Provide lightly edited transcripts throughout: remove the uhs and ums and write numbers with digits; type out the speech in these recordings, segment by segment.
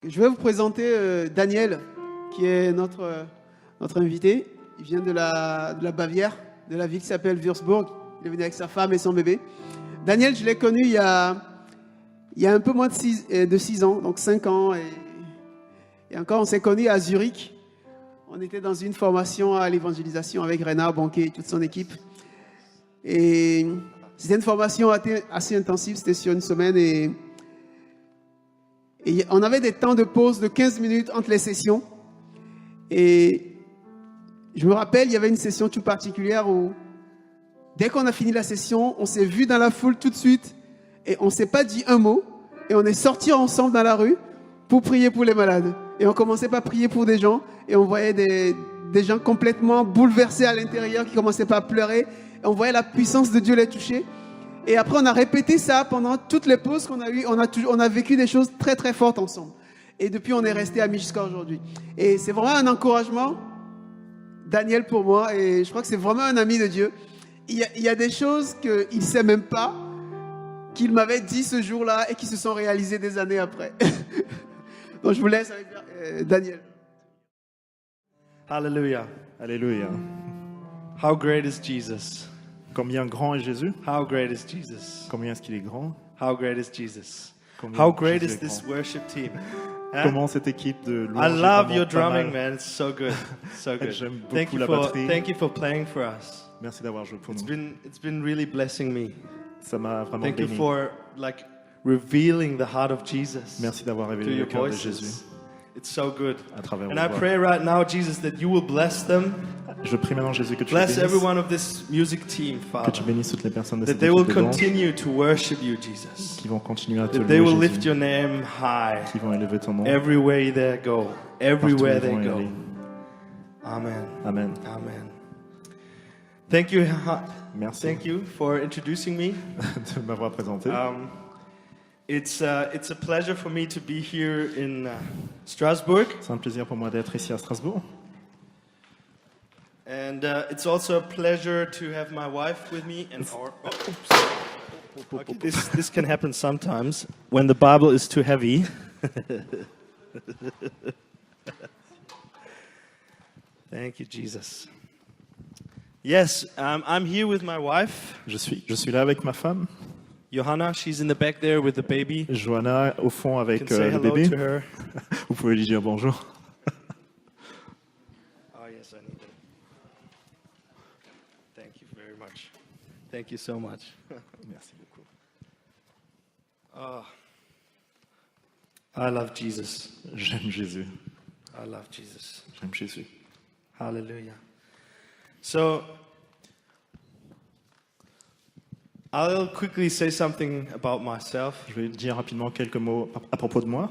Je vais vous présenter Daniel, qui est notre invité. Il vient de la Bavière, de la ville qui s'appelle Würzburg. Il est venu avec sa femme et son bébé. Daniel, je l'ai connu il y a un peu moins de 6 ans, donc 5 ans. Et encore, on s'est connus à Zurich. On était dans une formation à l'évangélisation avec Renard Bonquet et toute son équipe. Et c'était une formation assez intensive, c'était sur une semaine. Et on avait des temps de pause de 15 minutes entre les sessions. Et je me rappelle, il y avait une session toute particulière où, dès qu'on a fini la session, on s'est vu dans la foule tout de suite et on ne s'est pas dit un mot. Et on est sortis ensemble dans la rue pour prier pour les malades. Et on commençait par prier pour des gens et on voyait des gens complètement bouleversés à l'intérieur qui commençaient pas à pleurer. Et on voyait la puissance de Dieu les toucher. Et après, on a répété ça pendant toutes les pauses qu'on a eues. On a vécu des choses très, très fortes ensemble. Et depuis, on est resté amis jusqu'à aujourd'hui. Et c'est vraiment un encouragement, Daniel, pour moi. Et je crois que c'est vraiment un ami de Dieu. Il y a des choses qu'il ne sait même pas, qu'il m'avait dit ce jour-là et qui se sont réalisées des années après. Donc, je vous laisse avec Daniel. Hallelujah. Alléluia. How great is Jesus? Combien grand est Jésus? How great is Jesus? Combien est-ce qu'il est grand? How great is Jesus? Combien How great Jésus is est this grand? worship team? Huh? Comment cette équipe de louange I est love vraiment your pas drumming, mal. man. It's so good. So good. J'aime beaucoup la batterie. Thank you for playing for us. Merci d'avoir joué pour It's nous. been really blessing me. Ça m'a vraiment Thank you béni. for revealing the heart of Jesus Merci d'avoir through révélé le your cœur de voices. Jésus It's so good. à travers And vos I voix. pray right now, Jesus, that you will bless them. Je prie maintenant, Jésus, que tu Bless every bénisses, one of this music team, que Father. tu bénisses toutes les personnes de That cette they will équipe de louange continue to worship you, Jesus. qui vont continuer à te That they will louer, lift Jésus, your name high qui vont élever ton nom everywhere they go. partout où Everywhere ils they vont go. aller. Amen. Amen. Amen. Thank you. Merci Thank you for introducing me. de m'avoir présenté. It's a pleasure for me to be here in Strasbourg, C'est un plaisir pour moi d'être ici à Strasbourg. and it's also a pleasure to have my wife with me. And okay, this can happen sometimes when the Bible is too heavy. Thank you, Jesus. Yes, I'm here with my wife, Je suis là avec ma femme, Johanna. She's in the back there with the baby. Johanna, au fond You avec can say le hello bébé. to her. Vous pouvez lui dire bonjour. Oh, yes, I need it. Thank you very much. Thank you so much. Merci beaucoup. Oh, I love Jesus. J'aime Jésus. I love Jesus. J'aime Jésus. Hallelujah. So, I'll quickly say something about myself, Je vais dire rapidement quelques mots à propos de moi.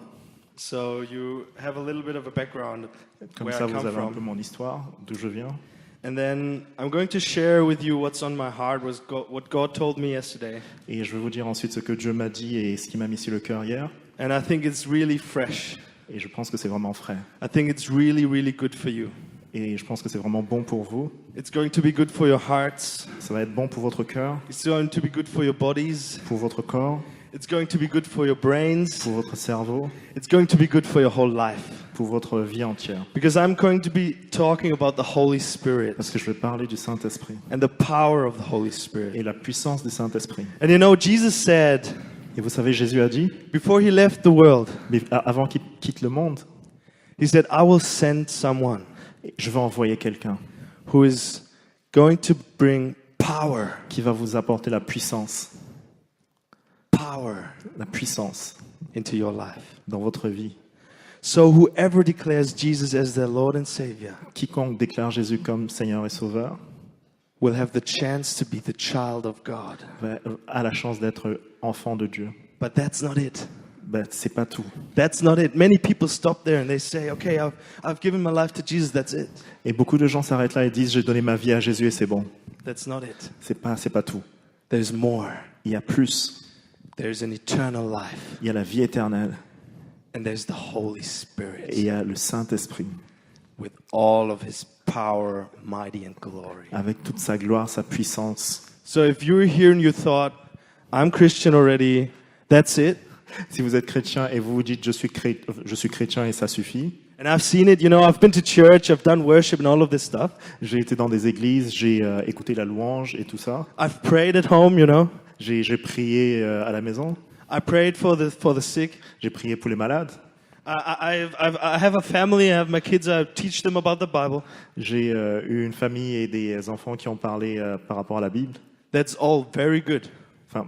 so you have a little bit of a background Comme where ça, I vous come avez un peu from. mon histoire, d'où je viens. And then I'm going to share with you what's on my heart, what God told me yesterday. Et je vais vous dire ensuite ce que Dieu m'a dit et ce qui m'a mis sur le cœur hier. And I think it's really fresh. Et je pense que c'est vraiment frais. I think it's really, really good for you. Et je pense que c'est vraiment bon pour vous. It's going to be good for your hearts. Ça va être bon pour votre cœur, It's going to be good for your bodies. pour votre corps, It's going to be good for your brains. pour votre cerveau, It's going to be good for your whole life. pour votre vie entière. Because I'm going to be talking about the Holy Spirit Parce que je vais parler du Saint-Esprit and the power of the Holy Spirit. et la puissance du Saint-Esprit. And you know, Jesus said, Et vous savez, Jésus a dit, before he left the world, mais avant qu'il quitte le monde, he said, I will send someone je vais envoyer quelqu'un who is going to bring power. qui va vous apporter la puissance Into your life. dans votre vie. So whoever declares Jesus as their Lord and Savior Quiconque déclare Jésus comme Seigneur et Sauveur will have the chance to be the child of God. a la chance d'être enfant de Dieu. But that's not it. Ben, c'est pas tout. That's not it. Many people stop there and they say, okay, I've given my life to Jesus, that's it. Et beaucoup de gens s'arrêtent là et disent j'ai donné ma vie à Jésus et c'est bon. That's not it. C'est pas tout. There's more. Il y a plus. There's an eternal life. Il y a la vie éternelle And there's the Holy et Spirit il y a le Saint-Esprit with all of his power, mighty and glory. avec toute sa gloire, sa puissance. So if you're here and you thought, I'm Christian already, that's it. Si vous êtes chrétien et vous vous dites je suis chrétien et ça suffit. And I've seen it, I've been to church, I've done worship and all of this stuff. J'ai été dans des églises, j'ai écouté la louange et tout ça. I've prayed at home, J'ai prié à la maison. I prayed for the sick. J'ai prié pour les malades. I have a family, I have my kids, I teach them about the Bible. J'ai eu une famille et des enfants qui ont parlé par rapport à la Bible. That's all very good. Enfin,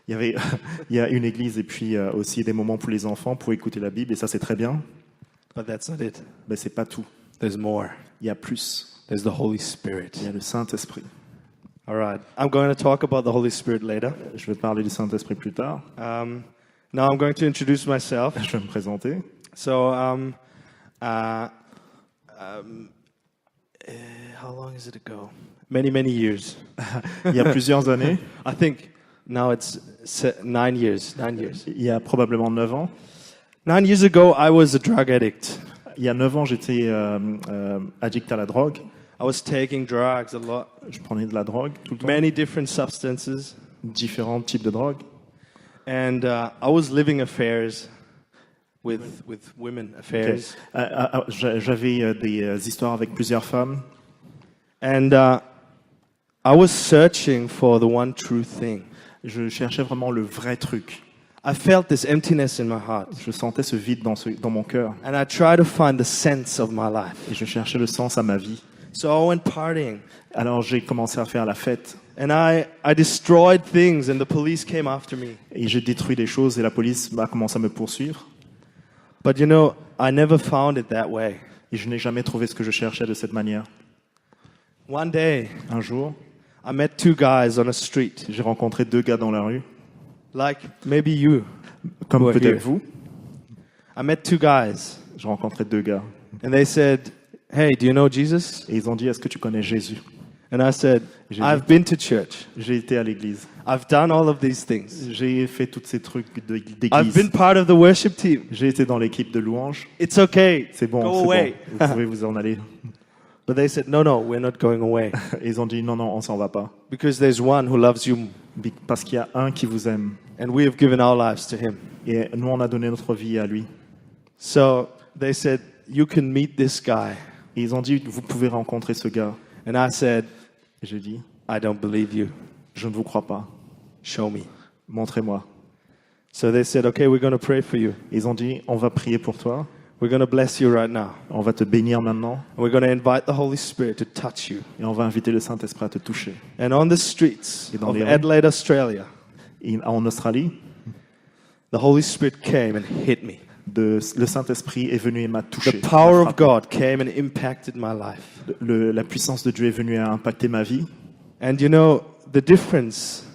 il y a une église et puis aussi des moments pour les enfants pour écouter la Bible et ça c'est très bien. But that's not it. Mais c'est pas tout. There's more. Il y a plus. There's the Holy Spirit. Il y a le Saint-Esprit. All right. I'm going to talk about the Holy Spirit later. Je vais parler du Saint-Esprit plus tard. Now I'm going to introduce myself. Je vais me présenter. So, how long is it ago? Many years. Il y a plusieurs années. I think now it's 9 years. 9 years. Il y a probablement 9 ans. 9 years ago, I was a drug addict. Il y a 9 ans, j'étais addict à la drogue. I was taking drugs a lot. Je prenais de la drogue tout le temps. Many different substances. Différents types de drogue. And I was living affairs with women affairs. J'avais des histoires avec plusieurs femmes. And I was searching for the one true thing. Je cherchais vraiment le vrai truc. I felt this emptiness in my heart. Je sentais ce vide dans mon cœur. And I tried to find the sense of my life. Et je cherchais le sens à ma vie. So I went partying. Alors j'ai commencé à faire la fête. And I destroyed things and the police came after me. Et j'ai détruit des choses et la police a commencé à me poursuivre. But I never found it that way. Et je n'ai jamais trouvé ce que je cherchais de cette manière. One day, Un jour, I met 2 guys on a street. j'ai rencontré 2 gars dans la rue. Like maybe you. Comme Who are peut-être here. vous. I met 2 guys. J'ai rencontré 2 gars. And they said, "Hey, do you know Jesus?" Et ils ont dit, est-ce que tu connais Jésus? And I said, J'ai "I've dit- been to church. J'ai été à l'église. I've done all of these things. J'ai fait tous ces trucs I've d'église. been part of the worship team. J'ai été dans l'équipe de louange. It's okay. C'est bon, Go c'est away." bon. Vous pouvez vous en aller. But they said, "No, we're not going away Et ils ont dit, non, on s'en va pas. because there's one who loves you Parce qu'il y a un qui vous aime. and we have given our lives to him." Et nous, on a donné notre vie à lui. So they said, "You can meet this guy." Et ils ont dit, vous pouvez rencontrer ce gars. And I said, Et j'ai dit, "I don't believe you. je ne vous crois pas. Show me." Montrez-moi. So they said, "Okay, we're going to pray for you. Ils ont dit, on va prier pour toi. We're going to bless you right now. On va te bénir maintenant. And we're going to invite the Holy Spirit to touch you." Et on va inviter le Saint-Esprit à te toucher. And on the streets Et dans of les rues. Adelaide, Australia, Et en Australie, the Holy Spirit came and hit me. le Saint-Esprit est venu et m'a touché. The power m'a of frappé. God came and impacted my life. La puissance de Dieu est venue à impacter ma vie. And the difference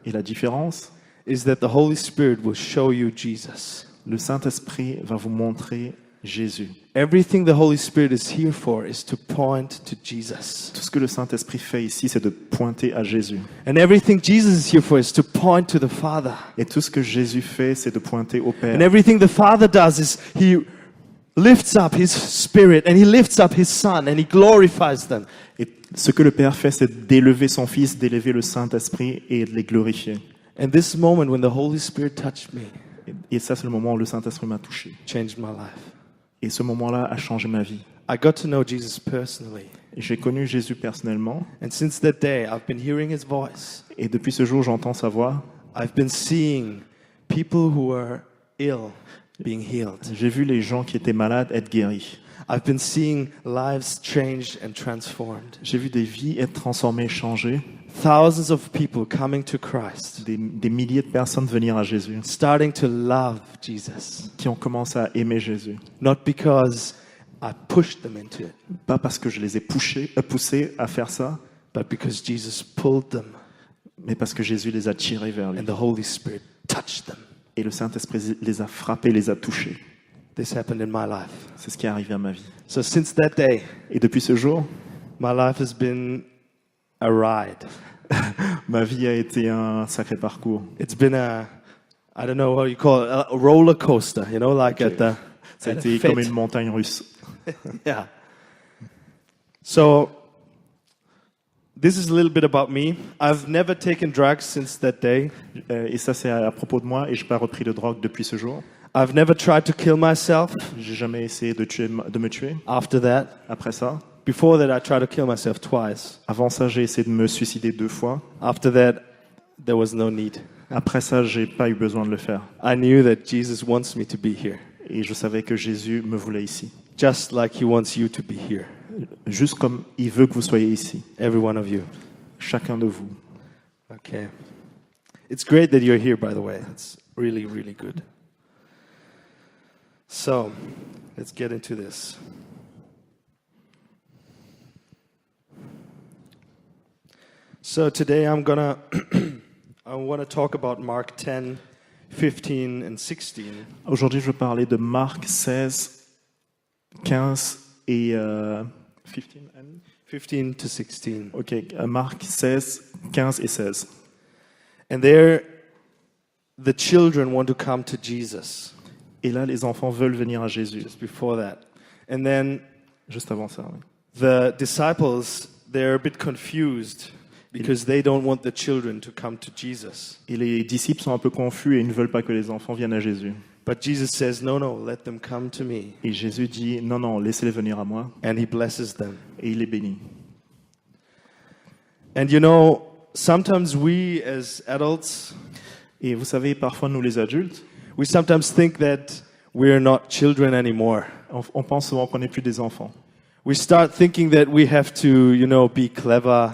Et la différence, is that the Holy Spirit will show you Jesus. le Saint-Esprit va vous montrer Jésus. Everything the Holy Spirit is here for is to point to Jesus. Tout ce que le Saint-Esprit fait ici, c'est de pointer à Jésus. And everything Jesus is here for is to point to the Father. Et tout ce que Jésus fait, c'est de pointer au Père. And everything the Father does is He lifts up His Spirit and He lifts up His Son and He glorifies them. Et ce que le Père fait, c'est d'élever son Fils, d'élever le Saint-Esprit et de les glorifier. And this moment when the Holy Spirit touched me Et ça, c'est le moment où le Saint-Esprit m'a touché. changed my life. Et ce moment-là a changé ma vie. I got to know Jesus personally. Et j'ai connu Jésus personnellement. And since that day, I've been hearing His voice. Et depuis ce jour, j'entends sa voix. I've been seeing people who are ill being healed. J'ai vu les gens qui étaient malades être guéris. I've been seeing lives changed and transformed. J'ai vu des vies être transformées, changées. Thousands of people coming to Christ, Des milliers de personnes venir à Jésus. starting to love Jesus. Qui ont commencé à aimer Jésus. Not because I pushed them into it, Pas parce que je les ai poussés à faire ça, but because Jesus pulled them mais parce que Jésus les a tirés vers lui. and the Holy Spirit touched them. Et le Saint-Esprit les a frappés, les a touchés. This happened in my life. C'est ce qui est arrivé à ma vie. So since that day, Et depuis ce jour, my life has been a ride. ma vie a été un sacré parcours. It's been I don't know what you call it, a roller coaster, like Okay. at Ça a a été fête. comme une montagne russe. Yeah. So This is a little bit about me. I've never taken drugs since that day. Et ça, c'est à propos de moi, et je n'ai pas repris de drogue depuis ce jour. I've never tried to kill myself J'ai jamais essayé de me tuer. after that. Après ça, Before that, I tried to kill myself twice. avant ça, j'ai essayé de me suicider 2 fois. After that, there was no need. Après ça, j'ai pas eu besoin de le faire. I knew that Jesus wants me to be here, Et je savais que Jésus me voulait ici. just like he wants you to be here, Juste comme il veut que vous soyez ici. every one of you. Chacun de vous. Okay. It's great that you're here, by the way. It's really, really good. So, let's get into this. So today I want to talk about Mark 10, 15 and 16. Aujourd'hui, je veux parler de Marc 16, 15 et 15 and... 15 to 16. Ok, Marc 16, 15 et 16. And there the children want to come to Jesus. Et là, les enfants veulent venir à Jésus. Just before that. And then Juste avant ça, oui. the disciples, they're a bit confused because they don't want the children to come to Jesus. Et les disciples sont un peu confus et ils ne veulent pas que les enfants viennent à Jésus. But Jesus says, no, let them come to me. Et Jésus dit, non, laissez-les venir à moi. And he blesses them. Et il les bénit. And you know, sometimes we as adults, Et vous savez, parfois, nous les adultes, we sometimes think that we're not children anymore. on pense souvent qu'on n'est plus des enfants. We start thinking that we have to, be clever.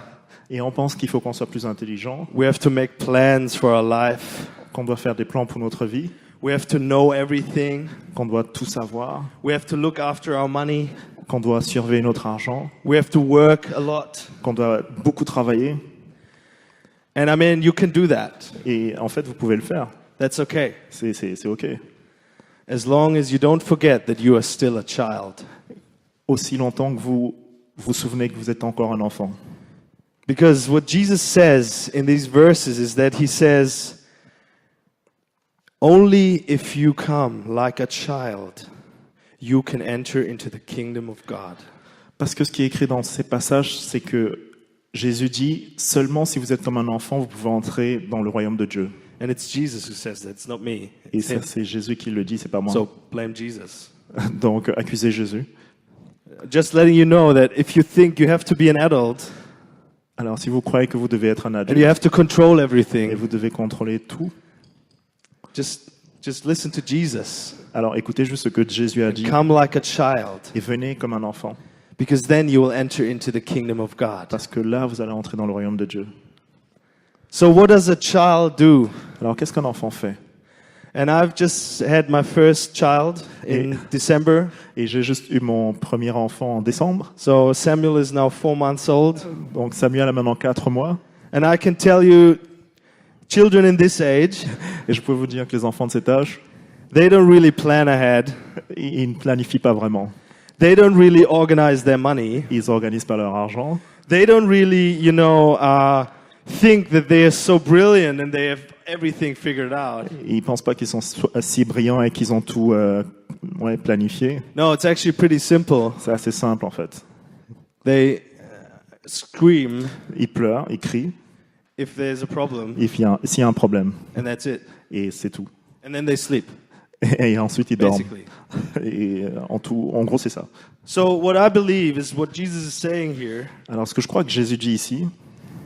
Et on pense qu'il faut qu'on soit plus intelligent, We have to make plans for our life. qu'on doit faire des plans pour notre vie, We have to know everything. qu'on doit tout savoir, We have to look after our money. qu'on doit surveiller notre argent, We have to work a lot. qu'on doit beaucoup travailler. And I mean, you can do that. Et en fait, vous pouvez le faire. That's okay. C'est OK. As long as you don't forget that you are still a child. Aussi longtemps que vous vous souvenez que vous êtes encore un enfant. Because what Jesus says in these verses is that he says, only if you come like a child, you can enter into the kingdom of God. Parce que ce qui est écrit dans ces passages, c'est que Jésus dit, seulement si vous êtes comme un enfant, vous pouvez entrer dans le royaume de Dieu. And it's Jesus who says that, it's not me. Et It's ça, him. c'est Jésus qui le dit, c'est pas moi. So blame Jesus. Donc, accusez Jésus. Just letting you know that if you think you have to be an adult Alors, si vous croyez que vous devez être un and you adulte have to control et everything, vous devez contrôler tout, just listen to Jesus. alors écoutez juste ce que Jésus a dit Come like a child, et venez comme un enfant. because then you will enter into the kingdom of God. Parce que là, vous allez entrer dans le royaume de Dieu. So what does a child do? Alors, qu'est-ce qu'un enfant fait? And I've just had my first child in December. Et j'ai juste eu mon premier enfant en décembre. So Samuel is now 4 months old. Donc, Samuel a maintenant 4 mois. And I can tell you, children in this age, Et je peux vous dire que les enfants de cet âge, they don't really plan ahead. ils ne planifient pas vraiment. They don't really organize their money. Ils organisent pas leur argent. They don't really, think that they are so brilliant and they have everything figured out. Ils pensent pas qu'ils sont si brillants et qu'ils ont tout planifié. No, it's actually pretty simple. C'est assez simple en fait. They scream Ils pleurent, ils crient, if there's a problem, s'il y a un problème. and that's it. Et c'est tout. And then they sleep, Et ensuite ils dorment. basically. Et en gros c'est ça. So what I believe is what Jesus is saying here Alors ce que je crois que Jésus dit ici,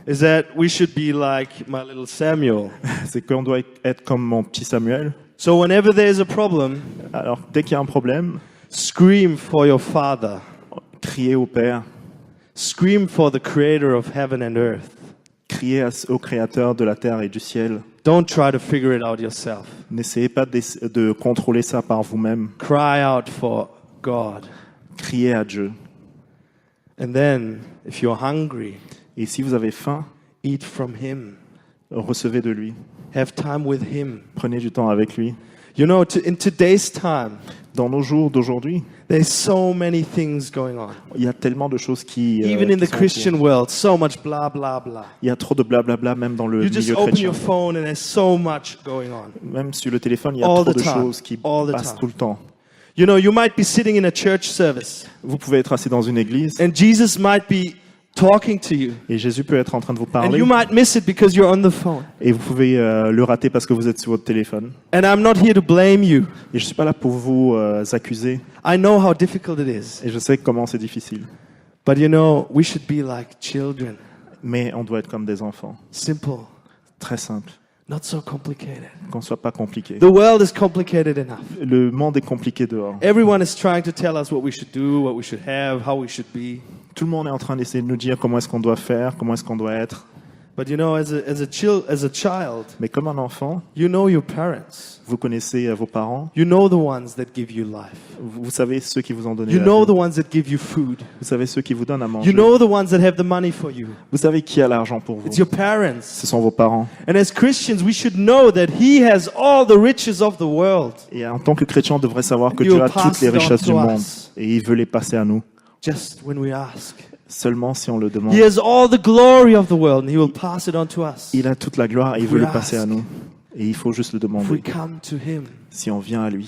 is that we should be like my little Samuel. c'est qu'on doit être comme mon petit Samuel. So whenever there's a problem, Alors dès qu'il y a un problème, scream for your Father. criez au Père, Scream for the creator of heaven and earth. criez au Créateur de la terre et du ciel. Don't try to figure it out yourself. N'essayez pas de contrôler ça par vous-même. Cry out for God. Criez à Dieu. And then, if you're hungry, Et si vous avez faim, eat from Him. recevez de lui. Have time with Him. Prenez du temps avec lui. You know, in today's time, Dans nos jours d'aujourd'hui, there's so many things going on. il y a tellement de choses qui... Even in qui the sont Christian autour. world, so much blah, blah, blah. Il y a trop de blablabla même dans le You just milieu open chrétien. your phone and there's so much going on. Même sur le téléphone, il y a All trop the de time. choses qui All the passent time. tout le temps. You know, you might be sitting in a church service Vous pouvez être assis dans une église and Jesus might be talking to you. Et Jésus peut être en train de vous And parler. you might miss it because you're on the phone. Et vous pouvez le rater parce que vous êtes sur votre téléphone. And I'm not here to blame you. Et je suis pas là pour vous accuser. I know how difficult it is. Et je sais comment c'est difficile. But you know, we should be like children. Mais on doit être comme des enfants. Simple, Très simple. not so complicated. Qu'on soit pas compliqué. The world is complicated enough. Le monde est compliqué dehors. Everyone is trying to tell us what we should do, what we should have, how we should be. Tout le monde est en train d'essayer de nous dire comment est-ce qu'on doit faire, comment est-ce qu'on doit être. But you know, as a child, Mais comme un enfant, you know your parents. vous connaissez vos parents. You know the ones that give you life. Vous savez ceux qui vous ont donné You la know vie. the ones that give you food. Vous savez ceux qui vous donnent à manger. You know the ones that have the money for you. Vous savez qui a l'argent pour vous. It's your parents. Ce sont vos parents. And as Christians, we should know that He has all the riches of the world. Et en tant que chrétien, on devrait savoir que He Dieu will a toutes pass les it on richesses to du monde. us. Et il veut les passer à nous. Just when we ask. Seulement si on le demande. He has all the glory of the world, and He will pass it on to us. Il a toute la gloire et il veut We le passer à ask. nous. Et il faut juste le If we demander. come to Him. Si on vient à lui.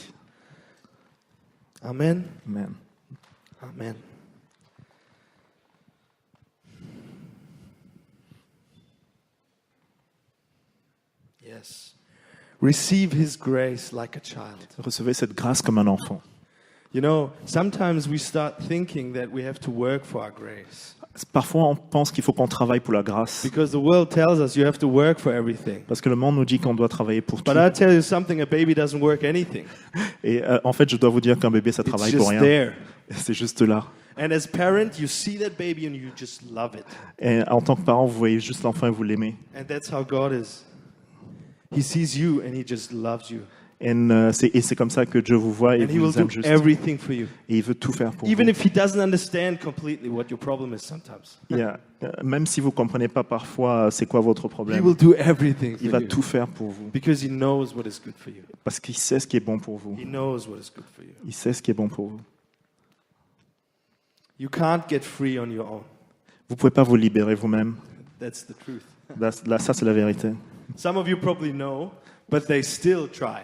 Amen. Amen. Amen. Yes. Receive His grace like a child. Recevez cette grâce comme un enfant. You know, sometimes we start thinking that we have to work for our grace. Parfois, on pense qu'il faut qu'on travaille pour la grâce. Because the world tells us you have to work for everything. Parce que le monde nous dit qu'on doit travailler pour tout. But I tell you something, a baby doesn't work anything. Et en fait, je dois vous dire qu'un bébé, ça It's travaille pour just rien. there. C'est juste là. And as parent, you see that baby and you just love it. Et en tant que parent, vous voyez juste l'enfant et vous l'aimez. And that's how God is. He sees you and He just loves you. Et c'est comme ça que Dieu vous voit et And He will vous aime do juste. everything for you. Et il veut tout faire pour Even vous. if He doesn't understand completely what your problem is sometimes. Même si vous ne comprenez pas parfois c'est quoi votre He problème, will do everything il for va you. tout faire pour vous. Because He knows what is good for you. Parce qu'il sait ce qui est bon pour vous. He knows what is good for you. Il sait ce qui est bon pour vous. You can't get free on your own. Vous ne pouvez pas vous libérer vous-même. That's the truth. Là, ça, c'est la vérité. Some of you probably know, but they still try.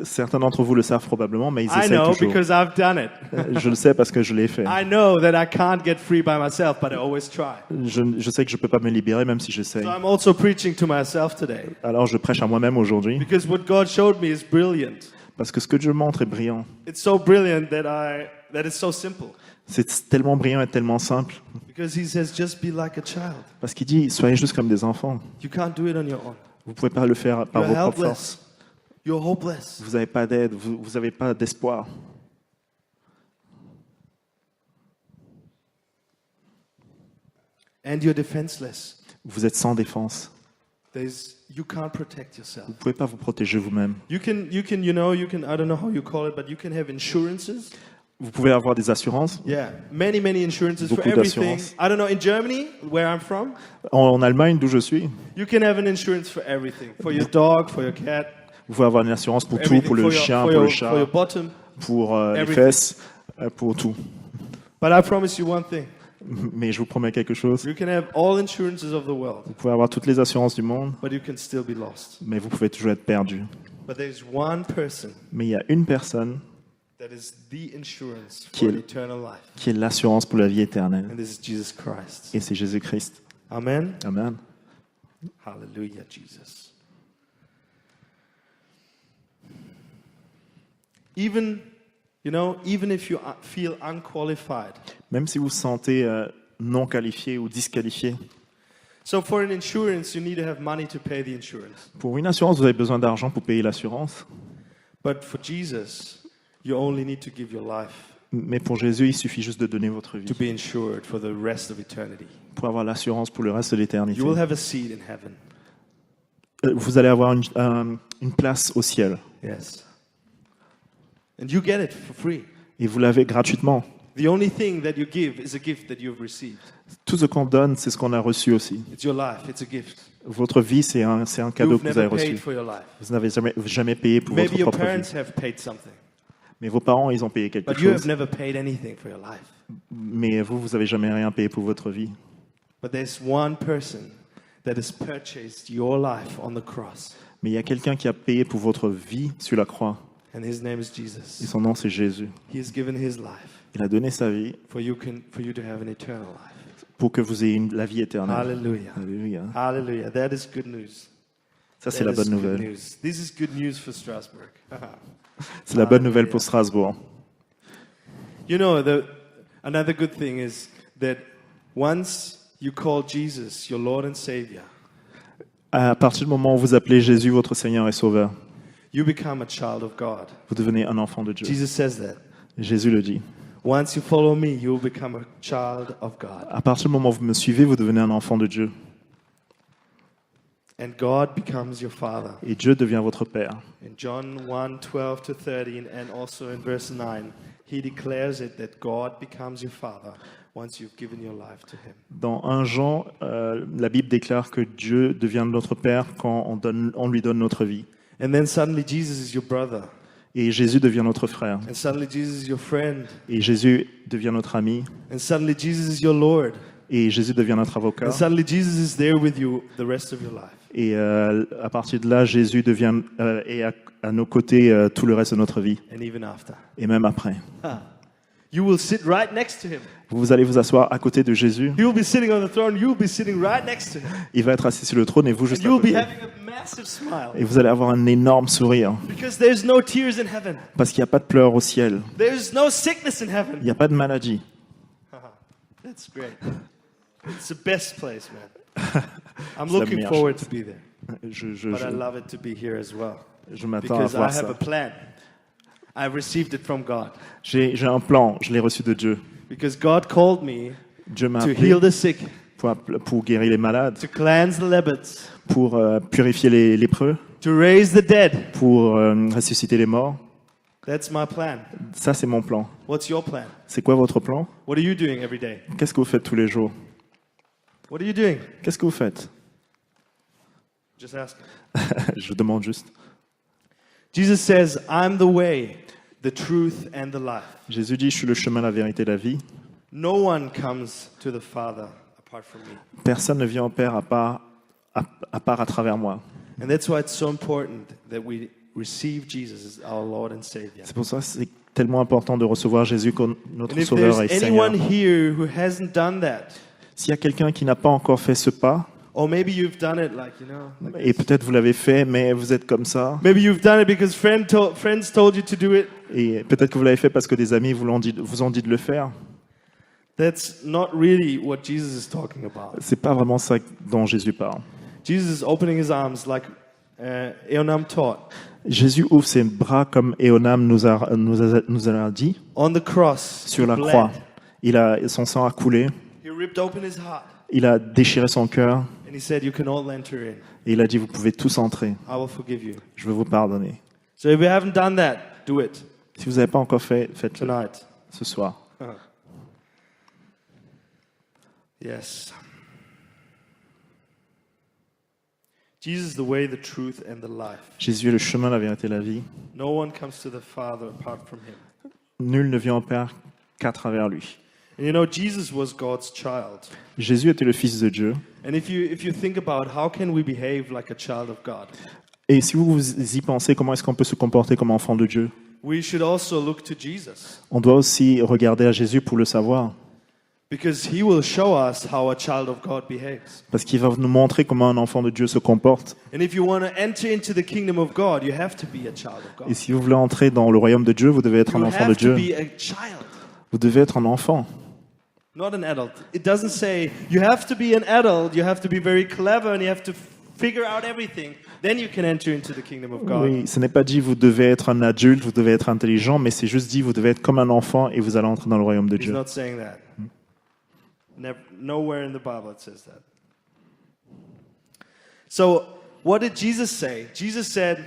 Certains d'entre vous le savent probablement, mais ils I essaient know toujours. because I've done it. Je le sais parce que je l'ai fait. I know that I can't get free by myself, but I always try. Je sais que je ne peux pas me libérer même si j'essaie. So I'm also preaching to myself today Alors je prêche à moi-même aujourd'hui because what God showed me is brilliant. parce que ce que Dieu montre est brillant. It's so brilliant that it's so simple. C'est tellement brillant et tellement simple. Because He says, just be like a child. Parce qu'il dit, soyez juste comme des enfants. You can't do it on your own. Vous ne pouvez pas le faire par You're vos propres forces. helpless. You're hopeless. Vous n'avez pas d'aide, vous n'avez pas d'espoir. And you're defenseless. Vous êtes sans défense. You can't protect yourself. Vous ne pouvez pas vous protéger vous-même. You can, I don't know how you call it, but you can have insurances. Vous pouvez avoir des assurances. Yeah, many insurances for Beaucoup everything. d'assurances. I don't know, in Germany, where I'm from, En Allemagne, d'où je suis, you can have an insurance for everything. For your dog, for your cat, vous pouvez avoir une assurance pour tout, everything, pour le chien, pour le for chat, your bottom. pour les everything. fesses, pour tout. But I promise you one thing. Mais je vous promets quelque chose. You can have all insurances of the world, Vous pouvez avoir toutes les assurances du monde, but you can still be lost. mais vous pouvez toujours être perdu. But there's one person Mais il y a une personne that is the insurance Qui for est- an eternal life. qui est l'assurance pour la vie éternelle. And this is Jesus Christ. Et c'est Jésus-Christ. Amen. Amen. Hallelujah, Jesus. Even if you feel unqualified. Même si vous vous sentez non qualifié ou disqualifié, So for an insurance, you need to have money to pay the insurance. pour une assurance, vous avez besoin d'argent pour payer l'assurance. But for Jesus, you only need to give your life Mais pour Jésus, il suffit juste de donner votre vie to be insured for the rest of eternity. pour avoir l'assurance pour le reste de l'éternité. You will have a seat in heaven. Vous allez avoir une place au ciel. Yes. And you get it for free. Et vous l'avez gratuitement. The only thing that you give is a gift that you've received. Tout ce qu'on donne, c'est ce qu'on a reçu aussi. It's your life. It's a gift. Votre vie, c'est un cadeau You've que vous avez never paid reçu. for your life. Vous n'avez jamais payé pour Maybe votre your propre parents vie. have paid something, Mais vos parents, ils ont payé quelque but you have chose. never paid anything for your life. Mais vous n'avez jamais rien payé pour votre vie. But there's one person that has purchased your life on the cross, Mais il y a quelqu'un qui a payé pour votre vie sur la croix. and his name is Et Jesus. son nom, c'est Jésus. He has given his life Il a donné sa vie for you to have an eternal life. pour que vous ayez la vie éternelle. Hallelujah. Alléluia. Hallelujah. That is good news. Ça, c'est That la is bonne good nouvelle. news. This is good news for Strasbourg. C'est la bonne nouvelle pour Strasbourg. You know, another good thing is that once you call Jesus your Lord and Savior, À partir du moment où vous appelez Jésus votre Seigneur et Sauveur, you become a child of God. vous devenez un enfant de Dieu. Jesus says that. Jésus le dit. Once you follow me, you will become a child of God. À partir du moment où vous me suivez, vous devenez un enfant de Dieu. And God becomes your Father. Et Dieu devient votre Père. In John 1:12-13, and also in verse 9, he declares it that God becomes your Father once you've given your life to him. Dans 1 Jean, la Bible déclare que Dieu devient notre Père quand on lui donne notre vie. And then suddenly Jesus is your brother. Et Jésus devient notre frère. And suddenly Jesus is your friend. Et Jésus devient notre ami. And suddenly Jesus is your Lord. Et Jésus devient notre avocat. And suddenly Jesus is there with you the rest of your life. Et à partir de là, Jésus devient est à nos côtés tout le reste de notre vie. And even after. Et même après. You will sit right next to him. Vous allez vous asseoir à côté de Jésus. He will be sitting on the throne. You will be sitting right next to him. Il va être assis sur le trône et vous juste And à you will be côté. having a massive smile. Et vous allez avoir un énorme sourire. Because there's no tears in heaven. Parce qu'il n'y a pas de pleurs au ciel. There's no sickness in Il heaven. n'y a pas de maladie. That's great. It's the best place, man. I'm C'est la looking meilleure forward chose. to be there. Je But I love it to be here as well. m'attends à Because I voir have ça. a plan. I've received it from God. J'ai un plan, je l'ai reçu de Dieu. Because God called me Dieu m'a to appelé heal the sick, pour guérir les malades, to cleanse the lepers, pour purifier les lépreux, to raise the dead. pour ressusciter les morts. That's my plan. Ça, c'est mon plan. What's your plan? C'est quoi votre plan? What are you doing every day? Qu'est-ce que vous faites tous les jours? What are you doing? Qu'est-ce que vous faites? Just asking. Je demande juste. Jesus says, I'm the way, the truth, and the life. Jésus dit, je suis le chemin, la vérité, la vie. No one comes to the Father apart from me. Personne ne vient au Père à part à travers moi. And that's why it's so important that we receive Jesus as our Lord and Savior. C'est pour ça que c'est tellement important de recevoir Jésus comme notre And if Sauveur there's et Seigneur. anyone here who hasn't done that, S'il y a quelqu'un qui n'a pas encore fait ce pas, or maybe you've done it like, like et peut-être vous l'avez fait, mais vous êtes comme ça, maybe you've done it because friends told you to do it. et peut-être que vous l'avez fait parce que des amis vous ont dit de le faire. That's not really what Jesus is talking about. C'est pas vraiment ça dont Jésus parle. Jesus is opening his arms like Eonam taught. Jésus ouvre ses bras comme Éonam nous a dit On the cross, sur la he croix. bled. Son sang a coulé, He ripped open his heart il a déchiré son cœur and he said, "You can all enter in. et il a dit vous pouvez tous entrer, I will forgive you." je vais vous pardonner. So if you haven't done that, do it Si vous n'avez pas encore fait, faites-le tonight. ce soir. Yes. Jesus is the way, the truth, and the life. Jésus est le chemin, la vérité et la vie. No one comes to the Father apart from him. Nul ne vient au Père qu'à travers lui. And you know, Jesus was God's child. Jésus était le Fils de Dieu. And if you think about how can we behave like a child of God, Et si vous y pensez, comment est-ce qu'on peut se comporter comme enfant de Dieu? we should also look to Jesus. On doit aussi regarder à Jésus pour le savoir. Because he will show us how a child of God behaves. Parce qu'il va nous montrer comment un enfant de Dieu se comporte. And if you want to enter into the kingdom of God, you have to be a child of God. Et si vous voulez entrer dans le royaume de Dieu, vous devez être un You enfant de have to Dieu. be a child, Vous devez être un enfant. not an adult. It doesn't say you have to be an adult, you have to be very clever and you have to figure out everything. Then you can enter into the kingdom of God. Oui, ce n'est pas dit vous devez être un adulte, vous devez être intelligent, mais c'est juste dit vous devez être comme un enfant et vous allez entrer dans le royaume de He's Dieu. not saying that. Nowhere in the Bible it says that. So, what did Jesus say? Jesus said,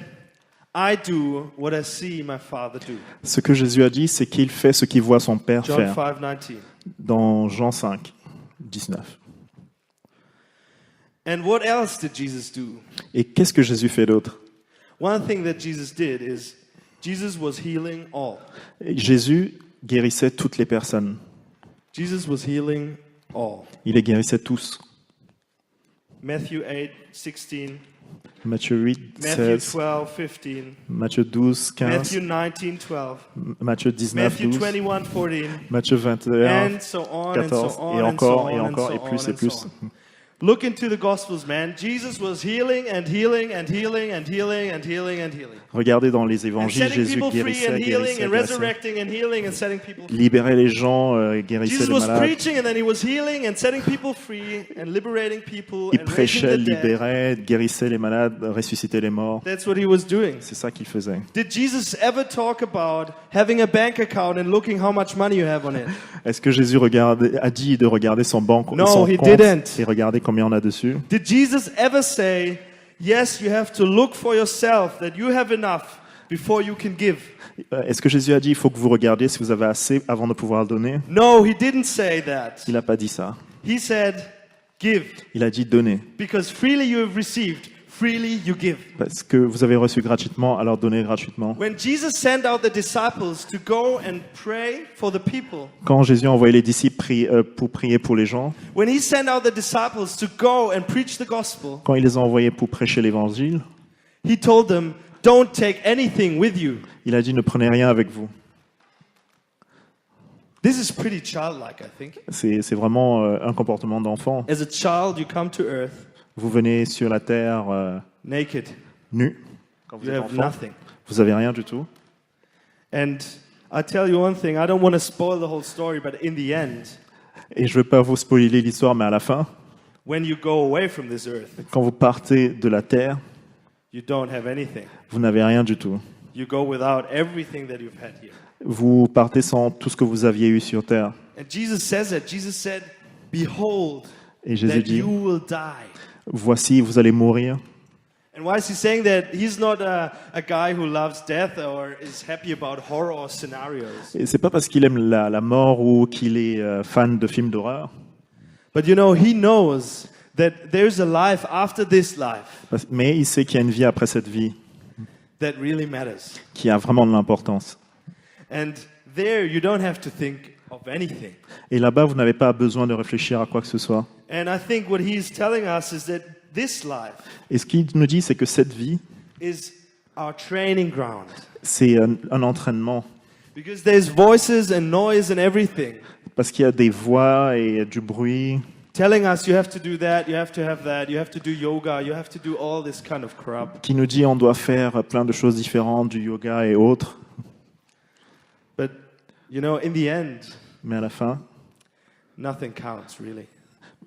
I do what I see my Father do. Ce que Jésus a dit, c'est qu'il fait ce qu'il voit son Père John faire. 5:19. Dans Jean 5, 19. And what else did Jesus do? Et qu'est-ce que Jésus fait d'autre? One thing that Jesus did is Jesus was healing all. Jésus guérissait toutes les personnes. Jesus was healing all. Il les guérissait tous. Matthew 8:16. Matthieu 8, Matthew 16, 12, 15, Matthieu 12, 15, Matthew 19, 12, Matthieu 19, Matthew 12, 21, 14, Matthieu 21, and so on, 14, and et so on, encore, et and so encore, on, et plus, and et plus. so on. Look into the Gospels, man. Jesus was healing and healing and healing and healing and healing and healing. Regardez dans les And évangiles, setting Jésus people free guérissait, and healing guérissait, and guérissait. resurrecting and healing and setting people free. Libérait les gens, guérissait Jesus les was malades. preaching and then he was healing and setting people free and liberating people Il and raising prêchait, the dead. libérait, guérissait les malades, ressuscitait les morts. That's what he was doing. C'est ça qu'il faisait. Did Jesus ever talk about having a bank account and looking how much money you have on it? Est-ce que Jésus a dit de regarder son No, son he compte didn't. et regarder combien on a dessus? Did Jesus ever say, yes, you have to look for yourself that you have enough before you can give? Est-ce que Jésus a dit il faut que vous regardiez si vous avez assez avant de pouvoir le donner? No, he didn't say that. Il n'a pas dit ça. He said, give, Il a dit donner. because freely you have received, freely you give. Parce que vous avez reçu gratuitement, alors donnez gratuitement. When Jesus sent out the disciples to go and pray for the people, Quand Jésus a envoyé les disciples pour prier pour les gens, when he sent out the disciples to go and preach the gospel, quand il les a envoyés pour prêcher l'évangile, he told them, don't take anything with you. il a dit ne prenez rien avec vous. This is pretty childlike, I think. C'est vraiment un comportement d'enfant. As a child, you come to earth Vous venez sur la terre naked. nu. Quand vous You êtes have enfant, nothing. vous avez rien du tout. And I tell you one thing, I don't want to spoil the whole story, but in the end, Et je ne veux pas vous spoiler l'histoire, mais à la fin, when you go away from this earth, quand vous partez de la terre, you don't have anything. vous n'avez rien du tout. You go without everything that you've had here. Vous partez sans tout ce que vous aviez eu sur terre. And Jesus says that. Jesus said, behold, Et Jésus that dit, you will die. voici, vous allez mourir. And why is he saying that? He's not a guy who loves death or is happy about horror scenarios. Et c'est pas parce qu'il aime la mort ou qu'il est fan de films d'horreur, But you know, he knows that there's a life after this life mais il sait qu'il y a une vie après cette vie that really matters. qui a vraiment de l'importance. And there you don't have to think of anything. Et là-bas, vous n'avez pas besoin de réfléchir à quoi que ce soit. And I think what he's telling us is that this life Et ce qu'il nous dit, c'est que cette vie, is our training ground. c'est un entraînement. Because there's voices and noise and everything Parce qu'il y a des voix et du bruit telling us you have to do that, you have to have that, you have to do yoga, you have to do all this kind of crap. qui nous dit on doit faire plein de choses différentes, du yoga et autres. But you know, in the end, Mais à la fin, nothing counts really.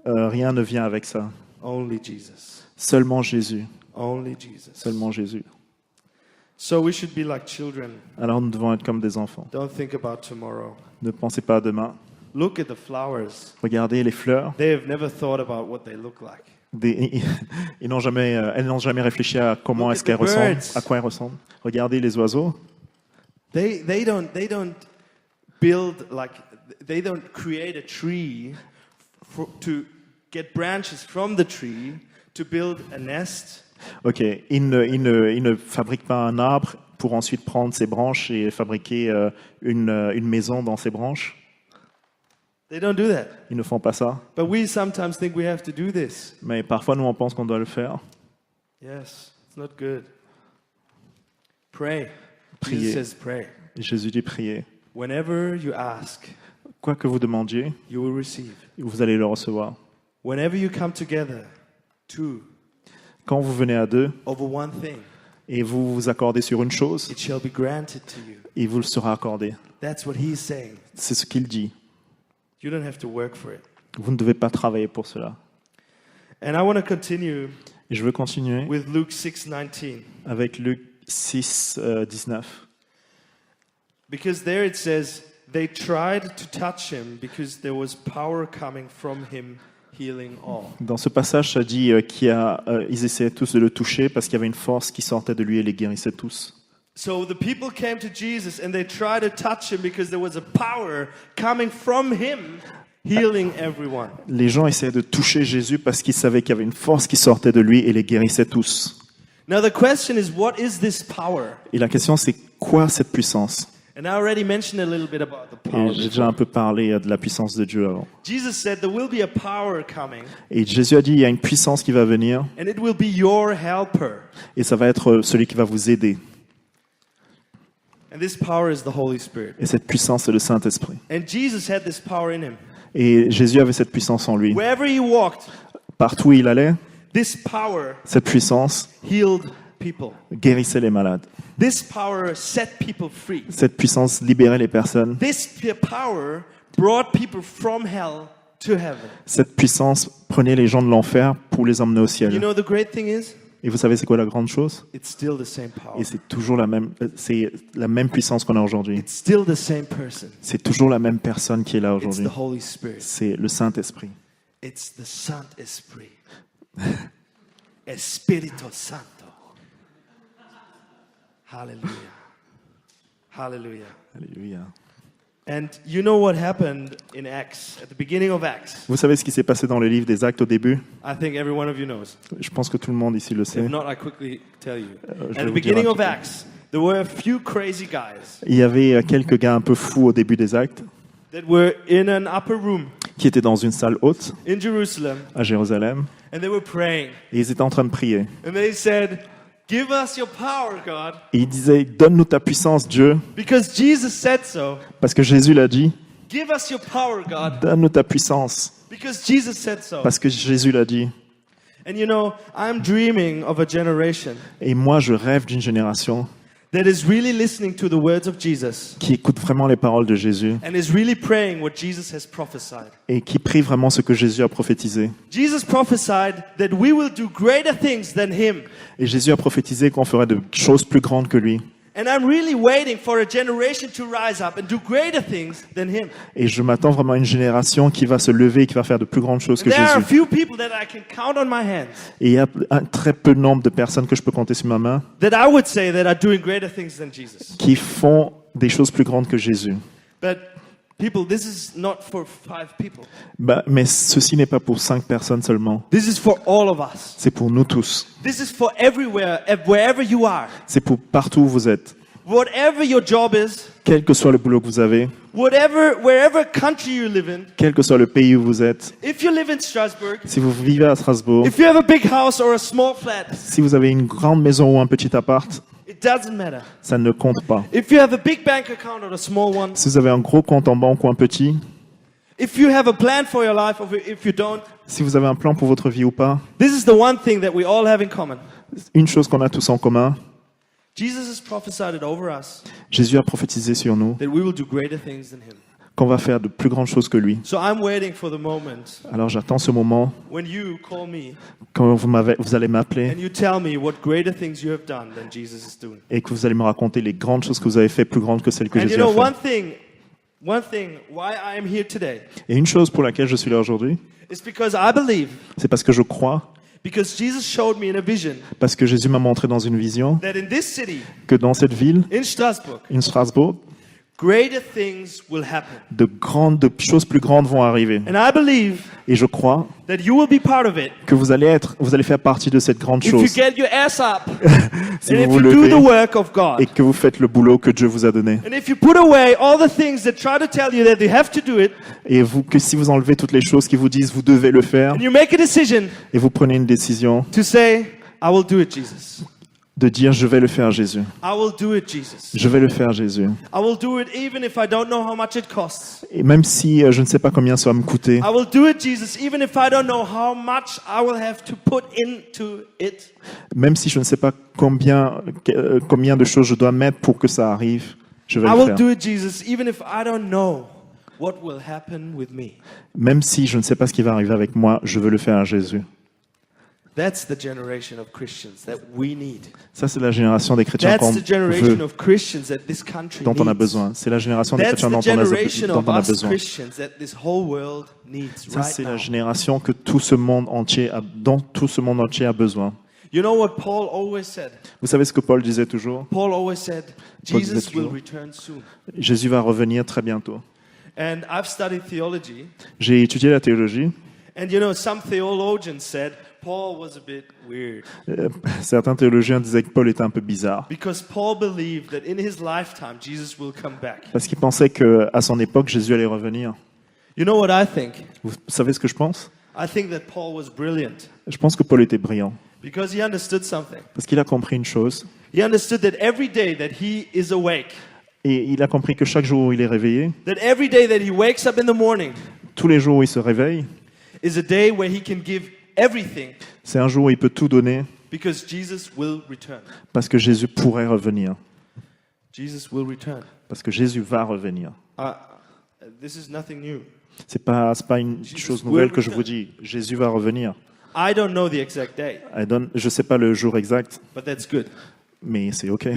rien ne vient avec ça. Only Jesus. Seulement Jésus. Only Jesus. Seulement Jésus. So we should be like children. Alors nous devons être comme des enfants. Don't think about tomorrow. Ne pensez pas à demain. Look at the flowers. Regardez les fleurs. They have never thought about what they look like. Elles n'ont jamais réfléchi à comment Look est-ce at qu'elles the ressemblent, birds. à quoi elles ressemblent. Regardez les oiseaux. They don't build like they don't create a tree to get branches from the tree to build a nest. Ok, ils ne fabriquent pas un arbre pour ensuite prendre ses branches et fabriquer une maison dans ses branches. They don't do that. Ils ne font pas ça. But we sometimes think we have to do this. Mais parfois, nous, on pense qu'on doit le faire. Yes, it's not good. Pray. Priez. Jesus says pray. Et Jésus dit prier. Whenever you ask, Quoi que vous demandiez, you will receive. vous allez le recevoir. Whenever you come together, two, Quand vous venez à deux over one thing, et vous vous accordez sur une chose, it shall be granted to you. il vous le sera accordé. That's what he's saying. C'est ce qu'il dit. You don't have to work for it. Vous ne devez pas travailler pour cela. And I want to continue Et je veux continuer with Luke 6:19, avec Luc 6, 19. because there it says they tried to touch him because there was power coming from him healing all. Dans ce passage, ça dit qu'ils essayaient tous de le toucher parce qu'il y avait une force qui sortait de lui et les guérissait tous. So the people came to Jesus and they tried to touch him because there was a power coming from him healing everyone. Les gens essayaient de toucher Jésus parce qu'ils savaient qu'il y avait une force qui sortait de lui et les guérissait tous. Now the question is, what is this power? Et la question, c'est quoi cette puissance? And I already mentioned a little bit about the power. Et j'ai déjà un peu parlé de la puissance de Dieu avant. Jesus said there will be a power coming, Et Jésus a dit, il y a une puissance qui va venir, and it will be your helper. et ça va être celui qui va vous aider. And this power is the Holy Spirit. Et cette puissance, c'est le Saint-Esprit. And Jesus had this power in him. Et Jésus avait cette puissance en lui. Wherever he walked, Partout où il allait, this power cette puissance healed people. guérissait les malades. This power set people free. Cette puissance libérait les personnes. This power brought people from hell to heaven. Cette puissance prenait les gens de l'enfer pour les emmener au You ciel. know the great thing is, Et vous savez c'est quoi la grande chose? it's still the same power. Et c'est toujours c'est la même puissance qu'on a aujourd'hui. It's still the same person. C'est toujours la même personne qui est là It's aujourd'hui. the Holy Spirit. C'est le Saint-Esprit. It's the Saint-Esprit. Espíritu Santo. Hallelujah. Hallelujah. Alléluia. And you know what happened in Acts, at the beginning of Acts? Vous savez ce qui s'est passé dans le livre des Actes au début? I think every one of you knows. Je pense que tout le monde ici le sait. If not, I quickly tell you. je vais At the vous dire beginning of rapidement. Acts, there were a few crazy guys Il y avait quelques gars un peu fous au début des Actes that were in an upper room qui étaient dans une salle haute in Jerusalem, à Jérusalem and they were praying. et ils étaient en train de prier. And they said, "Give us your power, God, Et ils disaient, donne-nous ta puissance, Dieu, because Jesus said so. parce que Jésus l'a dit. Give us your power, God, Donne-nous ta puissance, because Jesus said so." parce que Jésus l'a dit. And you know, I'm dreaming of a generation Et moi, je rêve d'une génération that is really listening to the words of Jesus qui écoute vraiment les paroles de Jésus and is really praying what Jesus has prophesied. et qui prie vraiment ce que Jésus a prophétisé. Jesus prophesied that we will do greater things than him. Et Jésus a prophétisé qu'on ferait de choses plus grandes que lui. And I'm really waiting for a generation to rise up and do greater things than him. Et je m'attends vraiment à une génération qui va se lever et qui va faire de plus grandes choses que There are a Jésus. few people that I can count on my hands Et il y a un très peu de nombre de personnes que je peux compter sur ma main that I would say that are doing greater things than Jesus. qui font des choses plus grandes que Jésus. But people, this is not for 5 people. Mais ceci n'est pas pour 5 personnes seulement. This is for all of us. C'est pour nous tous. This is for everywhere, wherever you are. C'est pour partout où vous êtes. Whatever your job is, Quel que soit le boulot que vous avez, wherever country you live in, quel que soit le pays où vous êtes, if you live in Strasbourg, si vous vivez à Strasbourg, if you have a big house or a small flat, si vous avez une grande maison ou un petit appart, it doesn't matter. ça ne compte pas. If you have a big bank account or a small one, Si vous avez un gros compte en banque ou un petit, if you have a plan for your life or if you don't, si vous avez un plan pour votre vie ou pas, this is the one thing that we all have in common. une chose qu'on a tous en commun, Jesus has prophesied it over us Jésus a prophétisé sur nous that we will do greater things than him. qu'on va faire de plus grandes choses que lui. So I'm waiting for the moment Alors j'attends ce moment when you call me quand vous allez m'appeler and you tell me what greater things you have done than Jesus is doing. et que vous allez me raconter les grandes choses que vous avez faites plus grandes que celles que And you Jésus a know, faites. one thing why I am here today Et une chose pour laquelle je suis là aujourd'hui, is because I believe, c'est parce que je crois, because Jesus showed me in a vision parce que Jésus m'a montré dans une vision that in this city, que dans cette ville, in Strasbourg, in Strasbourg, greater things will happen. de choses plus grandes vont arriver. And I believe Et je crois that you will be part of it que vous allez faire partie de cette grande if you chose get your ass up si and vous if vous you do the levez work of God. et que vous faites le boulot que Dieu vous a donné. And if you put away all the things that try to tell you that you have to do it, Et que si vous enlevez toutes les choses qui vous disent vous devez le faire and you make a decision et vous prenez une décision to say, I will do it, Jesus. de dire je vais le faire Jésus. I will do it, Jesus. Je vais le faire Jésus. I will do it even if I don't know how much it costs. Et même si je ne sais pas combien ça va me coûter, I will do it, Jesus, even if I don't know how much I will have to put into it. même si je ne sais pas combien de choses je dois mettre pour que ça arrive, je vais I le will faire. do it, Jesus, even if I don't know what will happen with me. Même si je ne sais pas ce qui va arriver avec moi, je veux le faire à Jésus. That's the generation of Christians that we need. Ça, c'est la génération des chrétiens That's qu'on the generation veut, of Christians that this country dont on a needs. besoin. C'est la génération des That's chrétiens the dont generation of on a us besoin. Christians that this whole world needs Ça, right c'est la now. génération que tout ce monde entier dont tout ce monde entier a besoin. You know what Paul always said? Vous savez ce que Paul disait toujours? Paul always said, Paul disait Jesus will toujours. return soon. Jésus va revenir très bientôt. And I've studied theology. J'ai étudié la théologie And you know, some theologians said, Paul was a bit weird Certains théologiens disaient que Paul était un peu bizarre because Paul believed that in his lifetime Jesus will come back. parce qu'il pensait qu'à son époque, Jésus allait revenir. You know what I think? Vous savez ce que je pense? I think that Paul was brilliant Je pense que Paul était brillant because he understood something. parce qu'il a compris une chose He understood that every day that he is awake, et il a compris que chaque jour où il est réveillé, that every day that he wakes up in the morning tous les jours où il se réveille, is a day where he can give everything c'est un jour où il peut tout donner because Jesus will return. parce que Jésus pourrait revenir, Jesus will return. parce que Jésus va revenir. This is nothing new. C'est pas une chose nouvelle que je vous dis. Jésus va revenir. I don't know the exact day, Je sais pas le jour exact, but that's good mais c'est OK.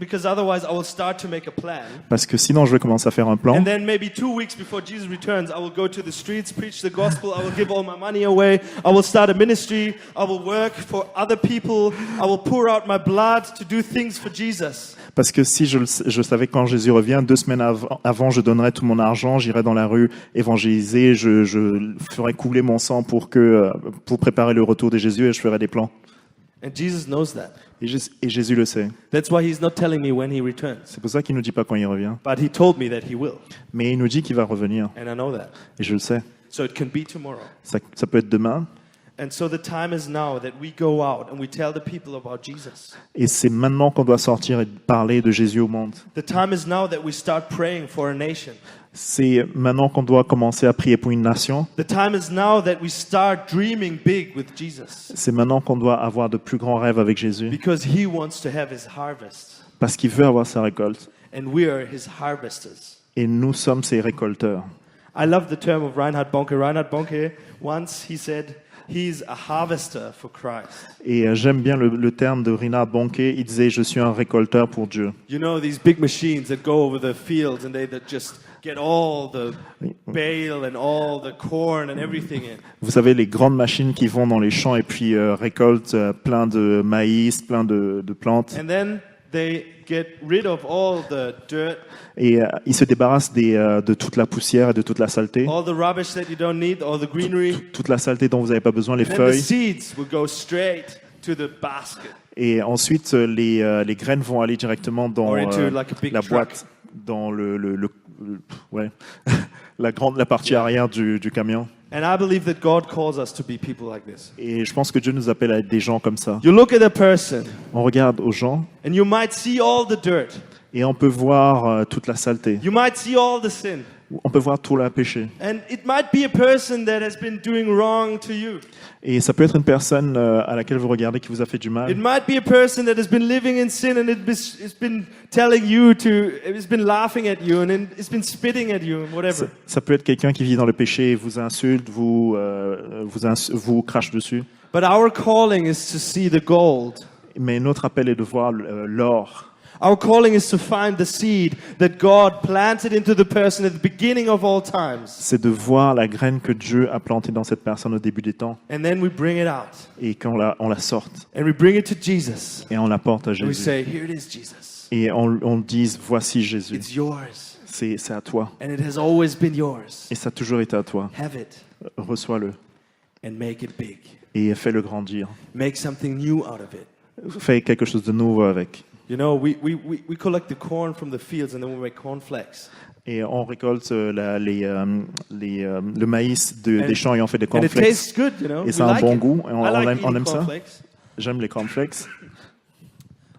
because otherwise I will start to make a plan. Parce que sinon, je vais commencer à faire un plan. And then maybe 2 weeks before Jesus returns, I will go to the streets, preach the gospel, I will give all my money away, I will start a ministry, I will work for other people, I will pour out my blood to do things for Jesus. Parce que si je savais que quand Jésus revient, 2 semaines avant, je donnerais tout mon argent, j'irais dans la rue évangéliser, je ferais couler mon sang pour préparer le retour de Jésus et je ferais des plans. And Jesus knows that. Et Jésus le sait. That's why he's not telling me when he returns. C'est pour ça qu'il nous dit pas quand il revient. But he told me that he will. Mais il nous dit qu'il va revenir. And I know that. Et je le sais. So it can be tomorrow. Ça peut être demain. And so the time is now that we go out and we tell the people about Jesus. Et c'est maintenant qu'on doit sortir et parler de Jésus au monde. The time is now that we start praying for a nation. C'est maintenant qu'on doit commencer à prier pour une nation. The time is now that we start dreaming big with Jesus. C'est maintenant qu'on doit avoir de plus grands rêves avec Jésus. Because he wants to have his harvest. Parce qu'il veut avoir sa récolte. And we are his harvesters. Et nous sommes ses récolteurs. I love the term of Reinhard Bonke. Reinhard Bonke, once he said, he's a harvester for Christ. Et j'aime bien le terme de Reinhard Bonke. Il disait, je suis un récolteur pour Dieu. You know these big machines that go over the fields and they that just get all the bale and all the corn and everything in. Vous savez, les grandes machines qui vont dans les champs et puis récoltent plein de maïs, plein de plantes. And then they get rid of all the dirt, Et ils se débarrassent de toute la poussière et de toute la saleté. all the rubbish that you don't need, all the greenery. Toute la saleté dont vous n'avez pas besoin, les And then the feuilles. seeds will go straight to the basket. Et ensuite, les graines vont aller directement dans Or into like a big la truck. boîte, dans ouais, la partie arrière du camion. And I believe that God calls us to be people like this. Et je pense que Dieu nous appelle à être des gens comme ça. You look at a person On regarde aux gens and you might see all the dirt. et on peut voir toute la saleté. You might see all the sin. On peut voir tout le péché. And it might be a person that has been doing wrong to you. Et ça peut être une personne à laquelle vous regardez qui vous a fait du It mal. might be a person that has been living in sin and it's been telling you it's been laughing at you and it's been spitting at you and whatever. Ça peut être quelqu'un qui vit dans le péché et vous insulte, vous crache dessus. But our calling is to see the gold. Mais notre appel est de voir l'or. Our calling is to find the seed that God planted into the person at the beginning of all times. C'est de voir la graine que Dieu a plantée dans cette personne au début des temps And then we bring it out. et qu'on on la sorte And we bring it to Jesus. et on la porte à And we Jésus. say, here it is, Jesus. Et on dise, voici Jésus, It's yours. c'est à toi And it has always been yours. et ça a toujours été à toi. Have it Reçois-le and make it big. et fais-le grandir. Make something new out of it. Fais quelque chose de nouveau avec. You know, we collect the corn from the fields and then we make cornflakes. Et on récolte le maïs And- des champs et on fait des And it cornflakes. tastes good, you know. Et We ça a un like bon it. goût. Et I like on eating aime ça. cornflakes. J'aime les cornflakes.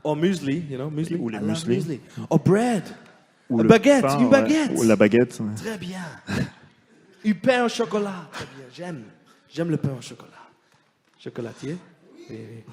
Or muesli, you know, muesli. Ou les I love muesli. muesli. Or bread. Ou A le baguette, pain, une ouais. baguette. Ou la baguette. Très bien. Du pain au chocolat. Très bien. J'aime le pain au chocolat. Chocolatier? Oui, oui.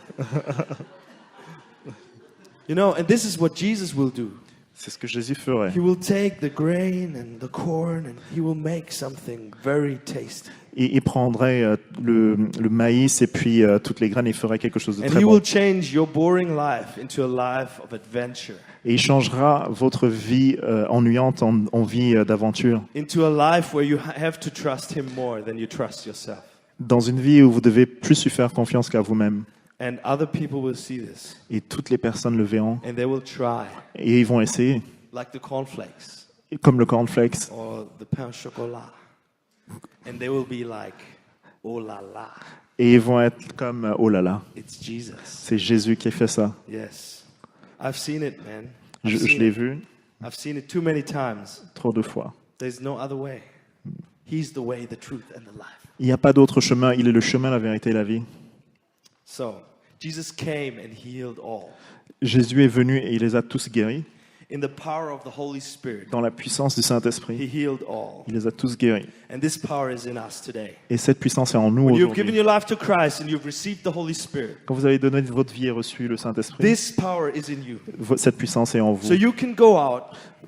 You know, and this is what Jesus will do. C'est ce que Jésus ferait. He will take the grain and the corn and he will make something very tasty. Et il prendrait le maïs et puis toutes les graines et ferait quelque chose de And très he bon. will change your boring life into a life of adventure, Et il changera votre vie ennuyante en vie d'aventure. into a life where you have to trust him more than you trust yourself. Dans une vie où vous devez plus lui faire confiance qu'à vous-même. And other people will see this Et toutes les personnes le verront. and they will try, Et ils vont essayer. like the cornflakes Comme le cornflakes. or the pain au chocolat. And they will be like, oh la la. Et ils vont être comme, oh là là, It's Jesus. c'est Jésus qui a fait ça. Yes. I've seen it, man. Je I've seen l'ai it. vu I've seen it too many times. trop de fois. There's no other way. He's the way, the truth, and the life. Il n'y a pas d'autre chemin, il est le chemin, la vérité et la vie. So, Jesus came and healed all. Jésus est venu et il les a tous guéris. In the power of the Holy Spirit, Dans la puissance du He Saint-Esprit, healed all. il les a tous guéris. And this power is in us today. Et cette puissance est en nous When you've given aujourd'hui. your life to Christ and you've received the Holy Spirit, Quand vous avez donné votre vie et reçu le Saint-Esprit, this power is in you. cette puissance est en So vous. you can go out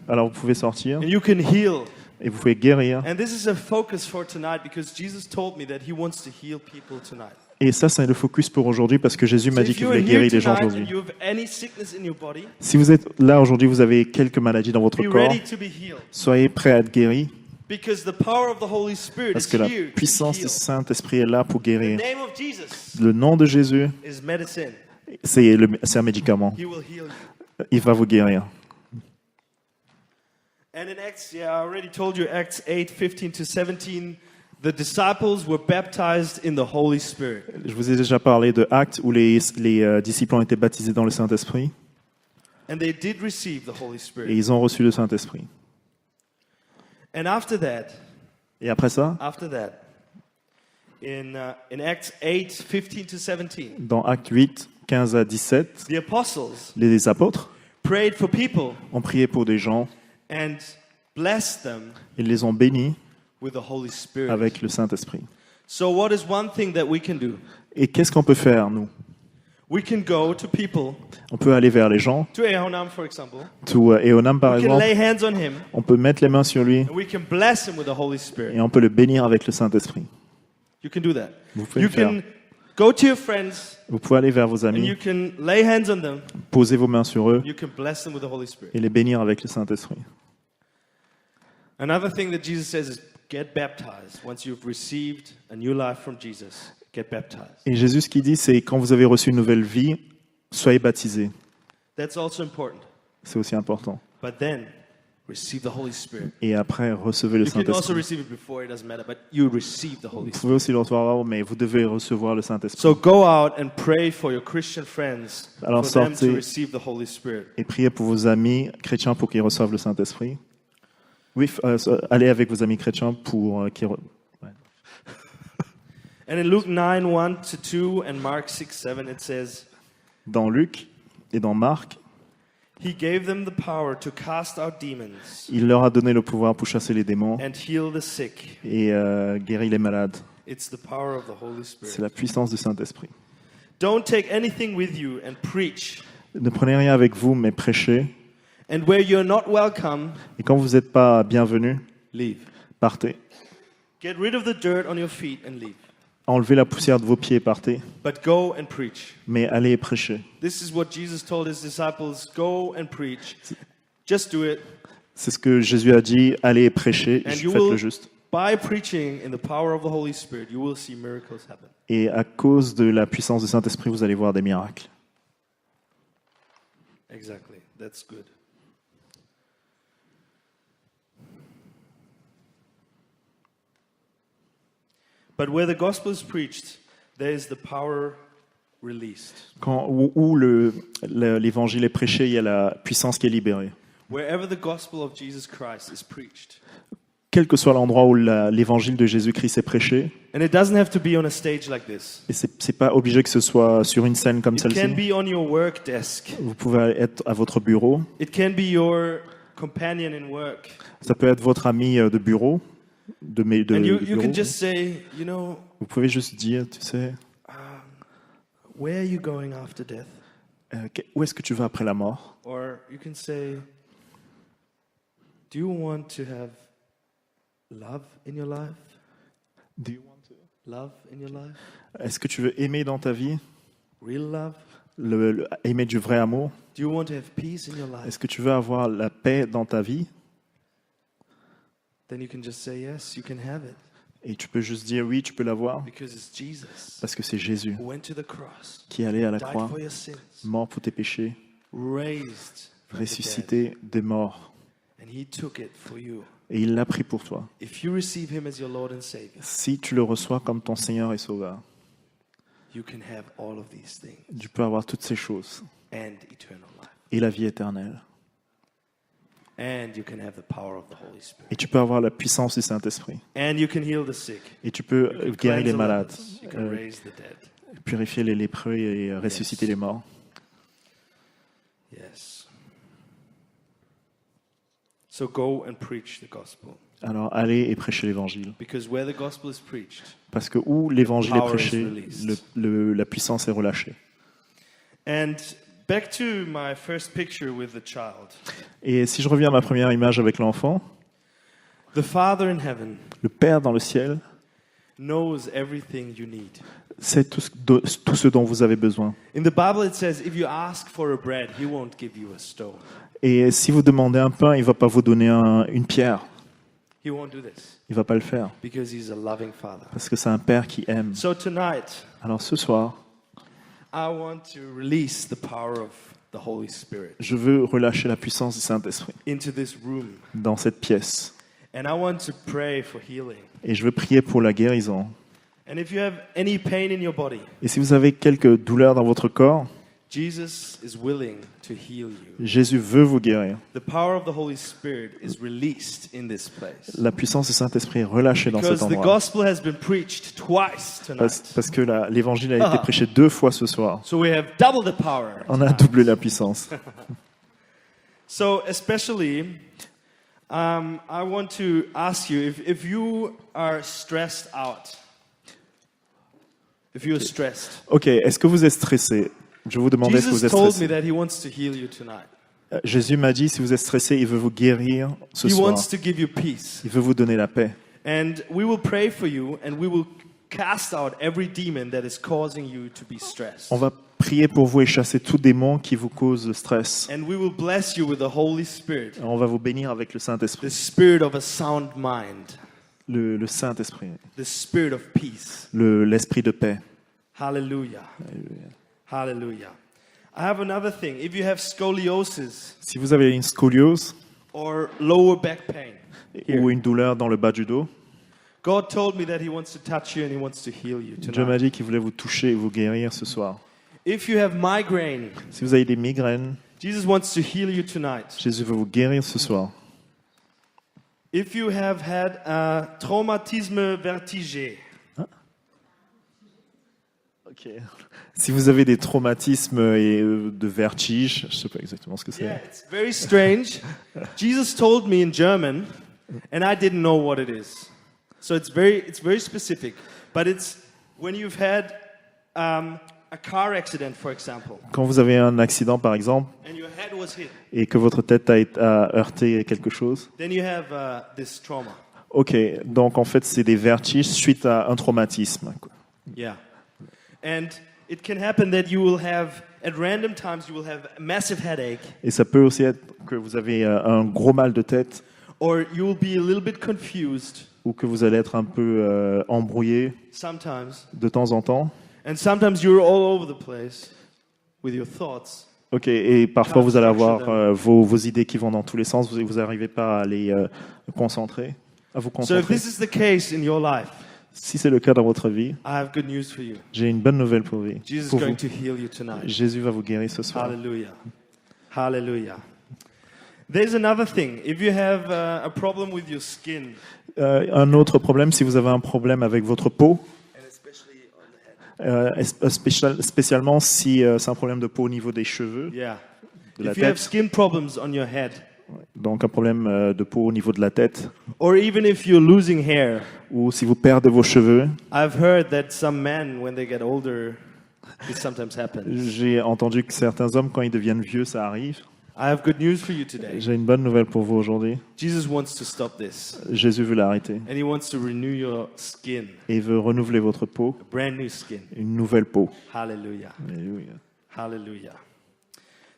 Alors vous pouvez sortir and you can heal. et vous pouvez guérir. And this is a focus for tonight because Jesus told me that He wants to heal people tonight. Et ça, c'est le focus pour aujourd'hui parce que Jésus So m'a dit if qu'il you're voulait here guérir les gens tonight and aujourd'hui. you have any sickness in your body, Si vous êtes là aujourd'hui, vous avez quelques maladies dans votre be corps, ready to be healed. soyez prêts à être guéris Because the power of the Holy Spirit parce is que la here to puissance du heal. Saint-Esprit est là pour The guérir. name of Jesus Le nom de Jésus, is medicine. c'est un médicament. He will heal you. Il va vous guérir. And in Acts, I already told you, Acts 8:15 to 17, the disciples were baptized in the Holy Spirit. Je vous ai déjà parlé de Actes où les disciples ont été baptisés dans le Saint-Esprit And they did receive the Holy et Spirit. ils ont reçu le Saint-Esprit. And after that, Et après ça, in Acts 8:15 to 17, dans Actes 8, 15 à 17, the apostles les apôtres prayed for people ont prié pour des gens, and blessed them ils les ont bénis with the Holy Spirit. avec le Saint-Esprit. So what is one thing that we can do? Et qu'est-ce qu'on peut faire, nous? We can go to people, On peut aller vers les gens, to Ehonam for example. tout Eonam par We can exemple, lay hands on him on peut mettre les mains sur lui and we can bless him with the Holy Spirit. et on peut le bénir avec le Saint-Esprit. You can do that. Vous pouvez You le faire. can go to your friends Vous pouvez aller vers vos and you amis, can lay hands on them. poser vos mains sur eux You can bless them with the Holy Spirit. et les bénir avec le Saint-Esprit. Another thing that Jesus says is get baptized. Once you've received a new life from Jesus, get baptized. Et Jésus, ce qu'il dit, c'est quand vous avez reçu une nouvelle vie, soyez baptisés. That's also important. C'est aussi important. But then, receive the Holy Spirit. Et après, recevez le You can also Saint-Esprit. receive it before, it doesn't matter, but you receive the Holy Vous Spirit. pouvez aussi le recevoir, mais vous devez recevoir le Saint-Esprit. So go out and pray for your Christian friends Alors for them to sortez. receive the Holy Spirit. Et priez pour vos amis chrétiens pour qu'ils reçoivent le Saint-Esprit. Oui, allez avec vos amis chrétiens pour qu'ils... And in Luke 9, 1 to 2 and Mark 6, 7, it says, Dans Luc et dans Marc, He gave them the power to cast out demons il leur a donné le pouvoir pour chasser les démons and heal the sick. et guérir les malades. It's the power of the Holy C'est Spirit. la puissance du Saint-Esprit. Don't take anything with you and preach. Ne prenez rien avec vous, mais prêchez. And where you're not welcome, Et quand vous n'êtes pas bienvenus, leave. partez. Get rid of the dirt on your feet and leave. Enlevez la poussière de vos pieds et partez. But go and preach. Mais allez et prêchez. This is what Jesus told his disciples, go and preach. Just do it. C'est ce que Jésus a dit, allez et prêchez, And faites you le will, juste. by preaching in the power of the Holy Spirit, you will see miracles happen. Et à cause de la puissance du Saint-Esprit, vous allez voir des miracles. Exactly. That's good. But where the gospel is preached, there is the power released. Où l'évangile est prêché, il y a la puissance qui est libérée. Wherever the gospel of Jesus Christ is preached. Quel que soit l'endroit où l'évangile de Jésus-Christ est prêché, And it doesn't have to be on a stage like this. et c'est pas obligé que ce soit sur une scène comme It can celle-ci. be on your work desk. Vous pouvez être à votre bureau. It can be your companion in work. Ça peut être votre ami de bureau, de And you bureau. can just say, you know, Vous pouvez juste dire, tu sais, where are you going after death? où est-ce que tu vas après la mort? Or you can say, do you want to have love in your life? Love in your life? Est-ce que tu veux aimer dans ta vie, Real love? aimer du vrai amour? Do you want to have peace in your life? Est-ce que tu veux avoir la paix dans ta vie? Then you can just say yes, you can have it. Et tu peux juste dire oui, tu peux l'avoir, Because it's Jesus parce que c'est Jésus who went to the cross, qui est allé à la died croix, for your sins, mort pour tes péchés, raised from the dead, ressuscité des morts. and he took it for you. Et il l'a pris pour toi. If you receive him as your Lord and Savior, Si tu le reçois comme ton Seigneur et Sauveur, you can have all of these things tu peux avoir toutes ces choses and eternal life. et la vie éternelle. And you can have the power of the Holy Spirit. Et tu peux avoir la puissance du Saint-Esprit. And you can heal the sick. Et tu peux You can guérir les cleanse the malades, lepers. You can raise the dead. purifier les lépreux et ressusciter les morts. Yes. So go and preach the gospel. Alors allez et prêchez l'évangile. Because where the gospel is preached, Parce que où l'évangile est Power is prêché, released. la puissance est relâchée. and back to my first picture with the child. Et si je reviens à ma première image avec l'enfant, The Father in heaven le Père dans le ciel knows everything you need. sait tout ce dont vous avez besoin. In the Bible it says if you ask for a bread, he won't give you a stone. Et si vous demandez un pain, il ne va pas vous donner une pierre. He won't do this Il ne va pas le faire. because he's a loving Father. Parce que c'est un Père qui aime. So tonight, Alors ce soir, I want to release the power of the Holy Spirit je veux relâcher la puissance du Saint-Esprit into this room. dans cette pièce. And I want to pray for healing. Et je veux prier pour la guérison. And if you have any pain in your body, Et si vous avez quelques douleurs dans votre corps, Jesus is willing to heal you. Jésus veut vous guérir. The power of the Holy Spirit is released in this place. La puissance du Saint-Esprit est relâchée dans Because cet the endroit. gospel has been preached twice tonight. Parce que l'évangile a été prêché 2 fois ce soir. So we have double the power. On a doublé la puissance. So especially, I want to ask you if you are stressed out. If you're stressed. Ok, est-ce que vous êtes stressé? Je vous demandais si Jesus vous êtes told me stressé. that he wants to heal you tonight. Jésus m'a dit, si vous êtes stressé, il veut vous guérir ce He soir. wants to give you peace. Il veut vous donner la paix. And we will pray for you and we will cast out every demon that is causing you to be stressed. On va prier pour vous et chasser tout démon qui vous cause le stress. And we will bless you with the Holy Spirit, On va vous bénir avec le the Saint-Esprit. spirit of a sound mind, Le Saint-Esprit. the spirit of peace. L'esprit de paix. Hallelujah. Hallelujah. I have another thing. If you have scoliosis Si vous avez une scoliose or lower back pain, ou une douleur dans le bas du dos, God told me that he wants to touch you and he wants to heal you Dieu m'a tonight. dit qu'il voulait vous toucher et vous guérir ce soir. If you have migraine, Si vous avez des migraines, Jesus wants to heal you tonight. Jésus veut vous guérir ce soir. If you have had a traumatisme vertigé, Ok. Si vous avez des traumatismes et de vertige, je ne sais pas exactement ce que c'est. yeah, it's very strange. Jesus told me in German, and I didn't know what it is. So it's very specific. But it's when you've had a car accident, for example, Quand vous avez un accident, par exemple, and your head was hit, et que votre tête a heurté quelque chose, then you have this trauma. ok, donc en fait, c'est des vertiges suite à un traumatisme. Quoi. Yeah. And it can happen that you will have, at random times, you will have a massive headache, Et ça peut aussi être que vous avez un gros mal de tête or you will be a little bit confused ou que vous allez être un peu embrouillé sometimes. de temps en temps. And sometimes you're all over the place with your thoughts. Ok, et parfois vous allez avoir vos idées qui vont dans tous les sens, vous n'arrivez pas à les concentrer, à vous So if concentrer. this is the case in your life, Si c'est le cas dans votre vie, I have good news for you. j'ai une bonne nouvelle pour vous. Jesus is Pour going vous. to heal you tonight. Jésus va vous guérir ce soir. Hallelujah. Hallelujah. There's another thing. If you have a problem with your skin, Un autre problème, si vous avez un problème avec votre peau, and especially on the head. spécialement si c'est un problème de peau au niveau des cheveux, Yeah. de la If you have tête, skin problems on your head, donc un problème de peau au niveau de la tête, or even if you're losing hair, ou si vous perdez vos cheveux, I've heard that some men, when they get older, it sometimes happens. j'ai entendu que certains hommes, quand ils deviennent vieux, ça arrive. I have good news for you today. J'ai une bonne nouvelle pour vous aujourd'hui. Jesus wants to stop this, Jésus veut l'arrêter. and he wants to renew your skin, Et il veut renouveler votre peau, a brand new skin. une nouvelle peau. Hallelujah. Alléluia. Hallelujah.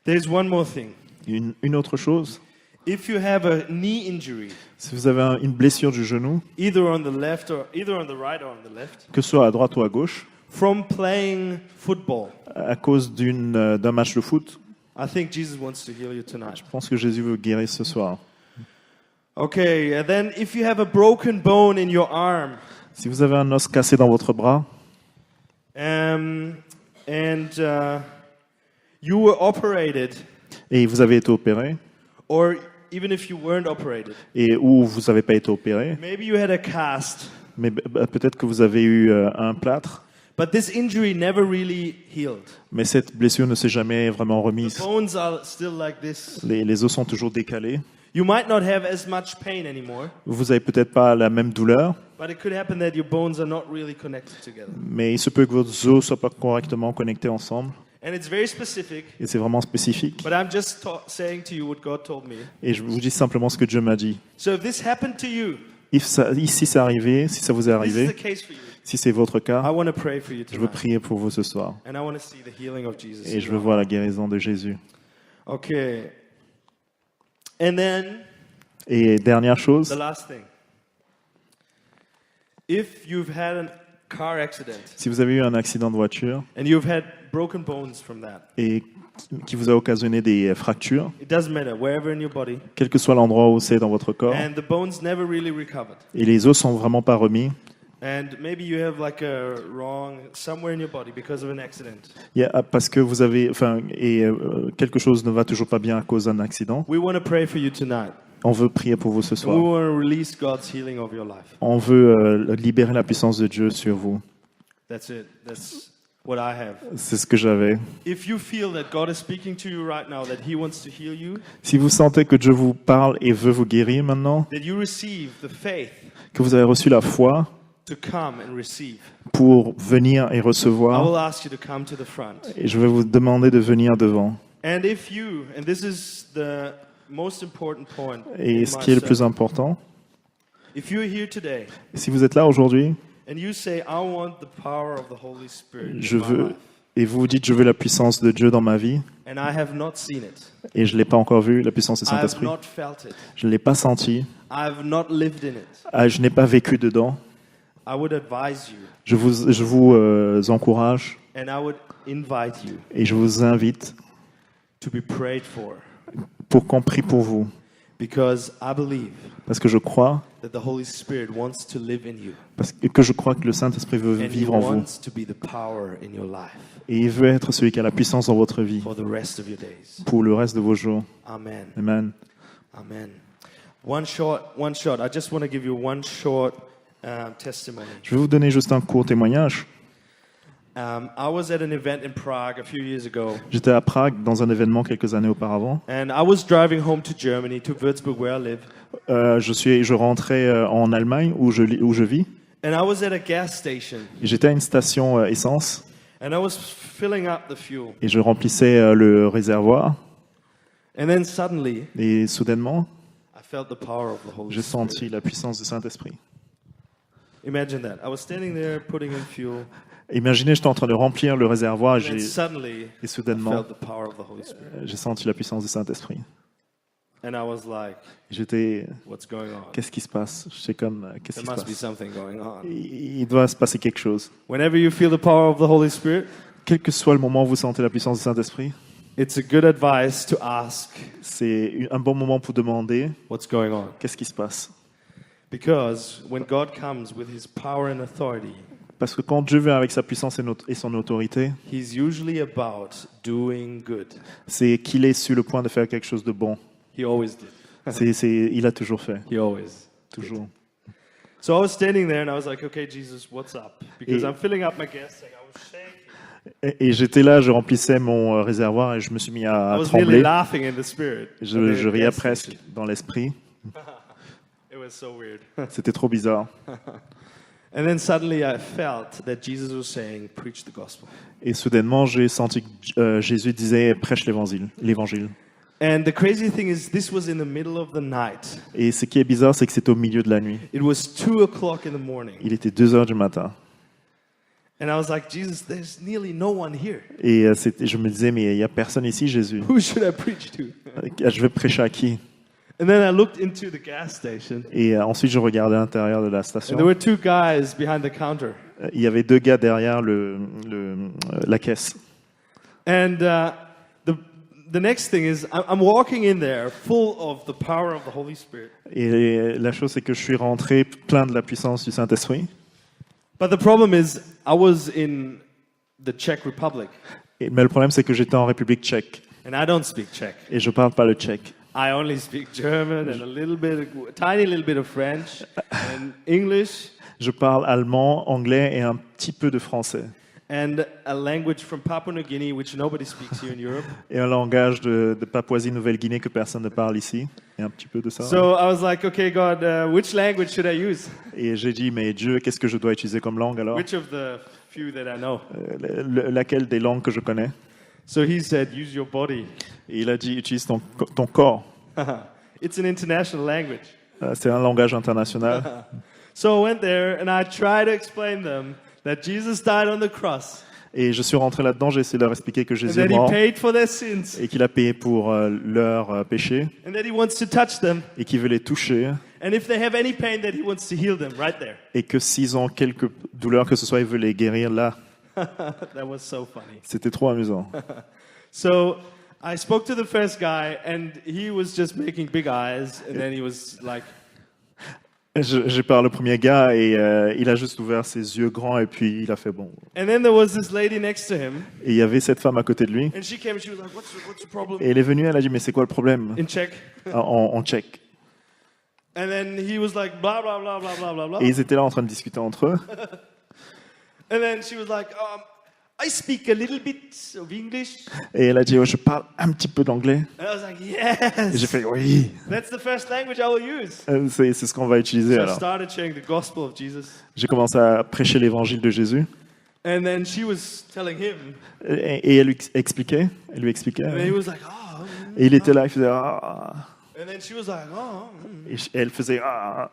There's one more thing. Une autre chose, If you have a knee injury, si vous avez une blessure du genou, either on the left or either on the right or on the left, que ce soit à droite ou à gauche, from playing football, à cause d'un match de foot, I think Jesus wants to heal you tonight. je pense que Jésus veut guérir ce soir. Okay, and then if you have a broken bone in your arm, Si vous avez un os cassé dans votre bras, and you were operated, et vous avez été opéré, or even if you weren't operated, et ou vous n'avez pas été opéré, maybe you had a cast, mais peut-être que vous avez eu un plâtre, but this injury never really healed. mais cette blessure ne s'est jamais vraiment The remise. bones are still like this. Les os sont toujours décalés. You might not have as much pain anymore, Vous n'avez peut-être pas la même douleur, but it could happen that your bones are not really connected together. mais il se peut que vos os ne soient pas correctement connectés ensemble. And it's very specific, Et c'est vraiment spécifique. but I'm just saying to you what God told me. Et je vous dis simplement ce que Dieu m'a dit. So if this happened to you, Si c'est arrivé, si ça vous est this is arrivé, the case for you. si c'est votre I cas, want to pray for you je veux tonight, prier pour vous ce soir. and I want to see the healing of Jesus. Et je veux voir la guérison de Jésus. Okay. And then Et dernière chose, the last thing. If you've had a car accident si vous avez eu un accident de voiture and you've had broken bones from that, et qui vous a occasionné des fractures, it doesn't matter, wherever in your body, quel que soit l'endroit où c'est dans votre corps, and the bones never really recovered. et les os sont vraiment pas remis, And maybe you have like a wrong somewhere in your body because of an accident. parce que vous avez, quelque chose ne va toujours pas bien à cause d'un accident. We want to pray for you tonight. On veut prier pour vous ce And we soir. want to release God's healing of your life. On veut libérer la puissance de Dieu sur vous. That's it. That's what I have. C'est ce que j'avais. If you feel that God is speaking to you right now, that He wants to heal you, Si vous sentez que Dieu vous parle et veut vous guérir maintenant, that you receive the faith que vous avez reçu la foi to come and receive, pour venir et I recevoir, will ask you to come to the front. et je vais vous demander de venir devant. And if you, and this is the most important point Et in ce my qui est le plus sermon, important, if you're here today si vous êtes là aujourd'hui, and you say, I want the power of the Holy Spirit je in my veux, life, et vous vous dites, je veux la puissance de Dieu dans ma vie, and I have not seen it, et je ne l'ai pas encore vu, la puissance du I have Saint-Esprit, not felt it, je ne l'ai pas senti, I have not lived in it, je n'ai pas vécu dedans, I would advise you je vous encourage and I would invite you et je vous invite to be prayed for, pour qu'on prie pour vous, because I believe parce que je crois, that the Holy Spirit wants to live in you, que je crois que le Saint-Esprit veut and He vivre en vous, wants to be the power in your life et il veut être celui qui a la puissance dans votre vie for the rest of your days. pour le reste de vos jours. Amen. Amen. Amen. One short. I just want to give you one short testimony. Je vais vous donner juste un court témoignage. I was at an event in Prague a few years ago, J'étais à Prague dans un événement quelques années auparavant. and I was driving home to Germany, to Würzburg, where I live, Je rentrais en Allemagne où je vis. and I was at a gas station, Et j'étais à une station essence and I was filling up the fuel, et je remplissais le réservoir. and then suddenly Et soudainement, I felt the power of the Holy j'ai Spirit. senti la puissance du Saint-Esprit. Imagine that. I was standing there putting in fuel, Imaginez, j'étais en train de remplir le réservoir et and then suddenly et I soudainement, felt the power of the Holy Spirit, j'ai senti la puissance du Saint-Esprit. and I was like, J'étais, "What's going on? qu'est-ce qui se passe? J'étais comme, qu'est-ce There qui se must be passe? something going on." Il doit se passer quelque chose. Whenever you feel the power of the Holy Spirit, Quel que soit le moment où vous sentez la puissance du Saint-Esprit, it's a good advice to ask, c'est un bon moment pour demander "What's going on?" qu'est-ce qui se passe. Because when God comes with His power and authority, Parce que quand Dieu vient avec sa puissance et son autorité, He's usually about doing good. c'est qu'il est sur le point de faire quelque chose de bon. He always did. Il a toujours fait, He always. toujours. So I was standing there and I was like, "Okay, Jesus, what's up?" Because Et- I'm filling up my gas tank. I was shaking. Et j'étais là, je remplissais mon réservoir et je me suis mis I à was nearly trembler. laughing in the spirit. Je at the riais gas presque station. dans l'esprit. It was so weird. C'était trop bizarre. And then suddenly I felt that Jesus was saying, "Preach the gospel." Et soudainement, j'ai senti que Jésus disait prêche l'évangile. And the crazy thing is, this was in the middle of the night. Et ce qui est bizarre, c'est que c'était au milieu de la nuit. It was 2:00 in the morning. Il était 2 heures du matin. And I was like, "Jesus, there's nearly no one here. Et je me disais, mais il n'y a personne ici, Jésus. Who should I preach to?" Je vais prêcher à qui? And then I looked into the gas station, Et ensuite, je regardais à l'intérieur de la and station. there were two guys behind the counter. Il y avait 2 gars derrière la caisse. And the next thing is, I'm walking in there full of the power of the Holy Spirit. Et la chose, c'est que je suis rentré plein de la puissance du Saint-Esprit. But the problem is, I was in the Czech Republic, Mais le problème, c'est que j'étais en République tchèque and I don't speak Czech. et je parle pas le tchèque. I only speak German and tiny little bit of French and English Je parle allemand, anglais et un petit peu de français. and a language from Papua New Guinea which nobody speaks here in Europe. Et un langage de Papouasie-Nouvelle-Guinée que personne ne parle ici. Et un petit peu de ça. So I was like, okay, God, which language should I use? Et j'ai dit, mais Dieu, qu'est-ce que je dois utiliser comme langue alors? Which of the few that I know? Laquelle des langues que je connais? So he said, use your body. Et il a dit, utilise ton corps. It's an international language. C'est un langage international. So I went there and I tried to explain them that Jesus died on the cross Et je suis rentré là-dedans, j'ai essayé de leur expliquer que and Jésus est that he mort paid for their sins et qu'il a payé pour leurs péchés and that he wants to touch them. et qu'il veut les toucher And if they have any pain, that he wants to heal them right there. et que s'ils ont quelques douleurs que ce soit, il veut les guérir là. That was so funny. C'était trop amusant. So I spoke to the first guy and he was just making big eyes and then he was like, J'ai parlé au premier gars et il a juste ouvert ses yeux grands et puis il a fait bon. and then there was this lady next to him Et il y avait cette femme à côté de lui and she came and she was like, what's the problem? et elle est venue, elle a dit mais c'est quoi le problème In Czech. en tchèque. And then he was like, blah, blah, blah, blah, blah, blah, blah. Et ils étaient là en train de discuter entre eux. And then she was like, I speak a little bit of English. Et elle a dit, oh, je parle un petit peu d'anglais. And I was like, Et j'ai yes, fait, oui, that's the first language I will use. c'est ce qu'on va utiliser So I alors. started sharing the gospel of Jesus. J'ai commencé à prêcher l'évangile de Jésus. And then she was telling him. Et elle lui expliquait. And then he was like, oh. Et il était là, il faisait, ah. And then she was like, oh. Et elle faisait, ah.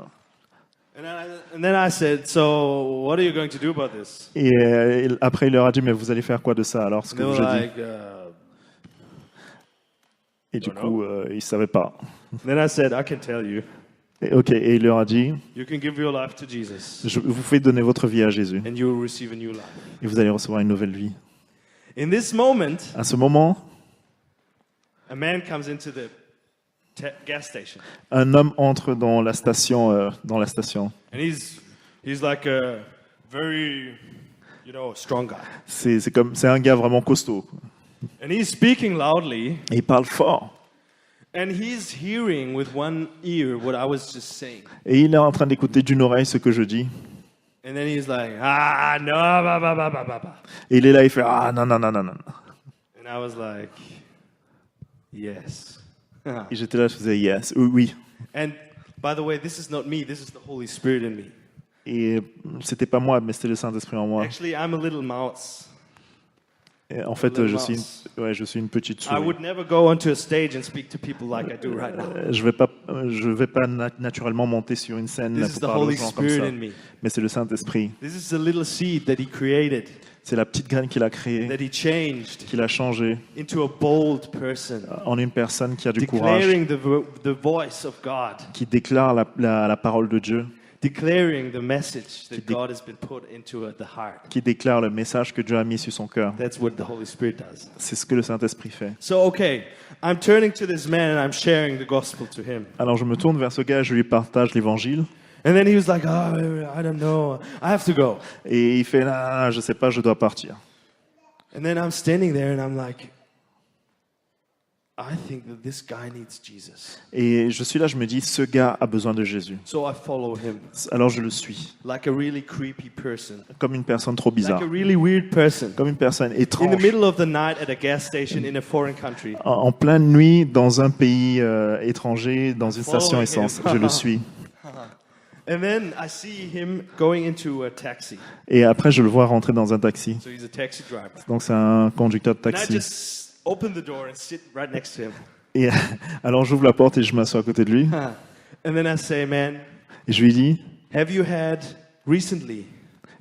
And then I said, so what are you going to do about this? Et après, il leur a dit, mais vous allez faire quoi de ça alors, ce And que they j'ai were dit. like, Et du don't coup, ils ne savaient pas. then I said, I can tell you. Et, ok, et il leur a dit, You can give your life to Jesus vous faites donner votre vie à Jésus and you will receive a new life. et vous allez recevoir une nouvelle vie. In this moment, À ce moment, a man comes into the gas station. un homme entre dans la station, And he's like a very, strong guy. C'est un gars vraiment costaud. And he's speaking loudly, Et il parle fort. and he's hearing with one ear what I was just saying. Et il est en train d'écouter d'une oreille ce que je dis. And then he's like, no, bah, bah, bah, bah, bah. Et il est là, il fait, ah non, non, non, non, non. And I was like, yes. Et j'étais là, je faisais yes, oui. And by the way, this is not me, this is the Holy Spirit in me. Et c'était pas moi, mais c'était le Saint-Esprit en moi. Actually, I'm a little mouse. Et en fait, je suis une petite I souris. would never go onto a stage and speak to people like I do right now. Je vais pas naturellement monter sur une scène This is pour the parler aux Holy gens comme Spirit ça. in me. Mais c'est le Saint-Esprit. This is the little seed that he created, C'est la petite graine qu'il a créée, that he changed qu'il a changé into a bold person, en une personne qui a du courage, declaring the voice of God, qui déclare la parole de Dieu, declaring the message that Qui God has been put into the heart. qui déclare le message que Dieu a mis sur son cœur. That's what the Holy Spirit does. C'est ce que le Saint-Esprit fait. So, okay, I'm turning to this man and I'm sharing the gospel to him. Alors je me tourne vers ce gars, je lui partage l'évangile, And then he was like, oh, I don't know, I have to go. et il fait, ah, je sais pas, je dois partir. And then I'm standing there and I'm like, I think that this guy needs Jesus. Et je suis là, je me dis, ce gars a besoin de Jésus. So I follow him Alors je le suis, like a really creepy person, comme une personne trop bizarre, like a really weird person. comme une personne In the étrange, middle of the night at a gas station in a foreign country. en pleine nuit, dans un pays étranger, dans une station Following essence. him. Je le suis. And then I see him going into a taxi. Et après, je le vois rentrer dans un taxi. So he's a taxi driver. Donc c'est un conducteur de And I taxi. just open the door and sit right next to him. Et alors j'ouvre la porte et je m'assois à côté de lui. And then I say, man, Et je lui dis, have you had recently,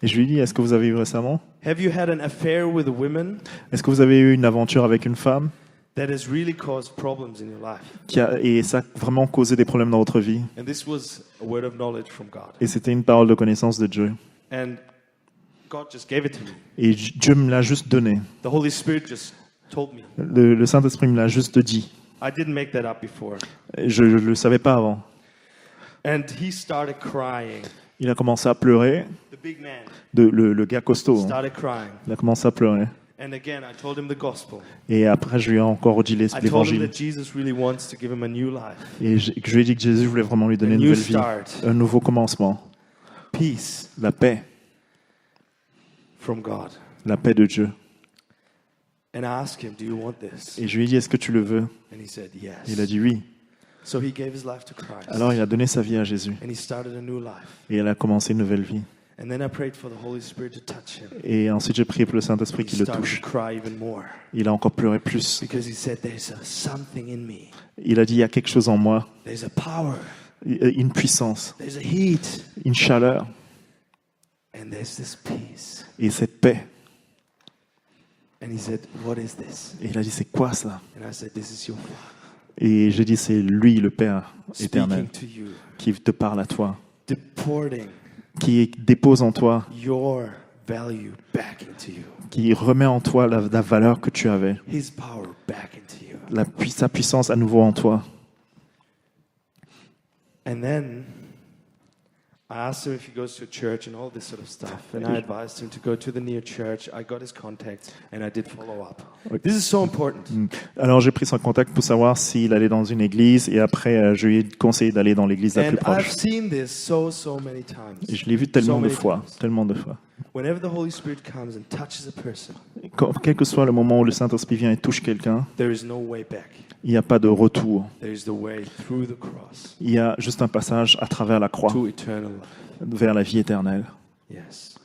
est-ce que vous avez eu récemment? have you had an affair with a woman Est-ce que vous avez eu une aventure avec une femme that has really caused problems in your life? et ça a vraiment causé des problèmes dans votre vie? And this was a word of knowledge from God. Et c'était une parole de connaissance de Dieu. And God just gave it to me. Et Dieu me l'a juste donné. The Holy Spirit just told me. Le Saint-Esprit me l'a juste dit. I didn't make that up before. Je ne le savais pas avant. And he started crying. Il a commencé à pleurer. The big man Le gars costaud, hein. started crying. Il a commencé à pleurer. And again, I told him the gospel. Et après, je lui ai encore dit I told him l'évangile. that Jesus really wants to give him a new life, Et je lui ai dit que Jésus voulait vraiment lui a donner une new nouvelle vie, start, un nouveau commencement, peace la paix from God. de Dieu. And I asked him, "Do you want this?" Et je lui ai dit, est-ce que tu le veux? And he said, "Yes." Il a dit oui. So he gave his life to Christ. Alors il a donné sa vie à Jésus. And he started a new life. Et elle a commencé une nouvelle vie. And then I prayed for the Holy Spirit to touch him. Et ensuite, j'ai prié pour le Saint-Esprit He qui le started touche. to cry even more Il a encore pleuré plus. because he said, "There's something in me. Il a dit, il y a quelque chose en moi, There's a power. une puissance, There's a heat. une chaleur And there's this peace." et cette paix. And he said, "What is this?" Et il a dit, c'est quoi ça? And I said, "This is your Father Et j'ai dit, c'est lui, le Père éternel, speaking to you, qui te parle à toi, deporting qui dépose en toi, your value back into you, qui remet en toi la valeur que tu avais, His power back into you." sa puissance à nouveau en toi. And then I asked him if he goes to a church and all this sort of stuff. And I advised him to go to the near church. I got his contacts and I did follow up. This is so important. Alors j'ai pris son contact pour savoir s'il allait dans une église et après je lui ai conseillé d'aller dans l'église la plus And I've proche. seen this so many times. Et je l'ai vu tellement So de many fois, times. tellement de fois. Whenever the Holy Spirit comes and touches a person, Quel que soit le moment où le Saint-Esprit vient et touche quelqu'un, there is no way back. il n'y a pas de retour. There is the way through the cross Il y a juste un passage à travers la croix to eternal life. vers la vie éternelle. Yes.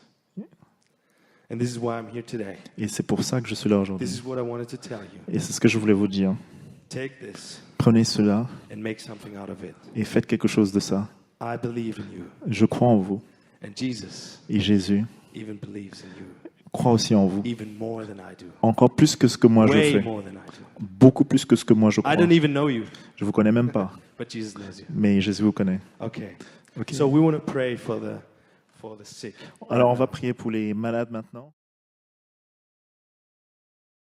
And this is why I'm here today. Et c'est pour ça que je suis là This aujourd'hui. is what I wanted to tell you. Et c'est ce que je voulais vous dire. Take this Prenez cela and make something out of it. et faites quelque chose de ça. I believe in you. Je crois en vous. And Jesus Et Jésus even believes in you. croit aussi en vous. Even more than I do. Encore plus que ce que moi je Way fais. more than I do. Beaucoup plus que ce que moi je I crois. don't even know you, Je vous connais même pas. but Jesus knows you. Mais Jésus vous connaît. Okay. Ok. So we want to pray for the sick. Alors on va prier pour les malades maintenant.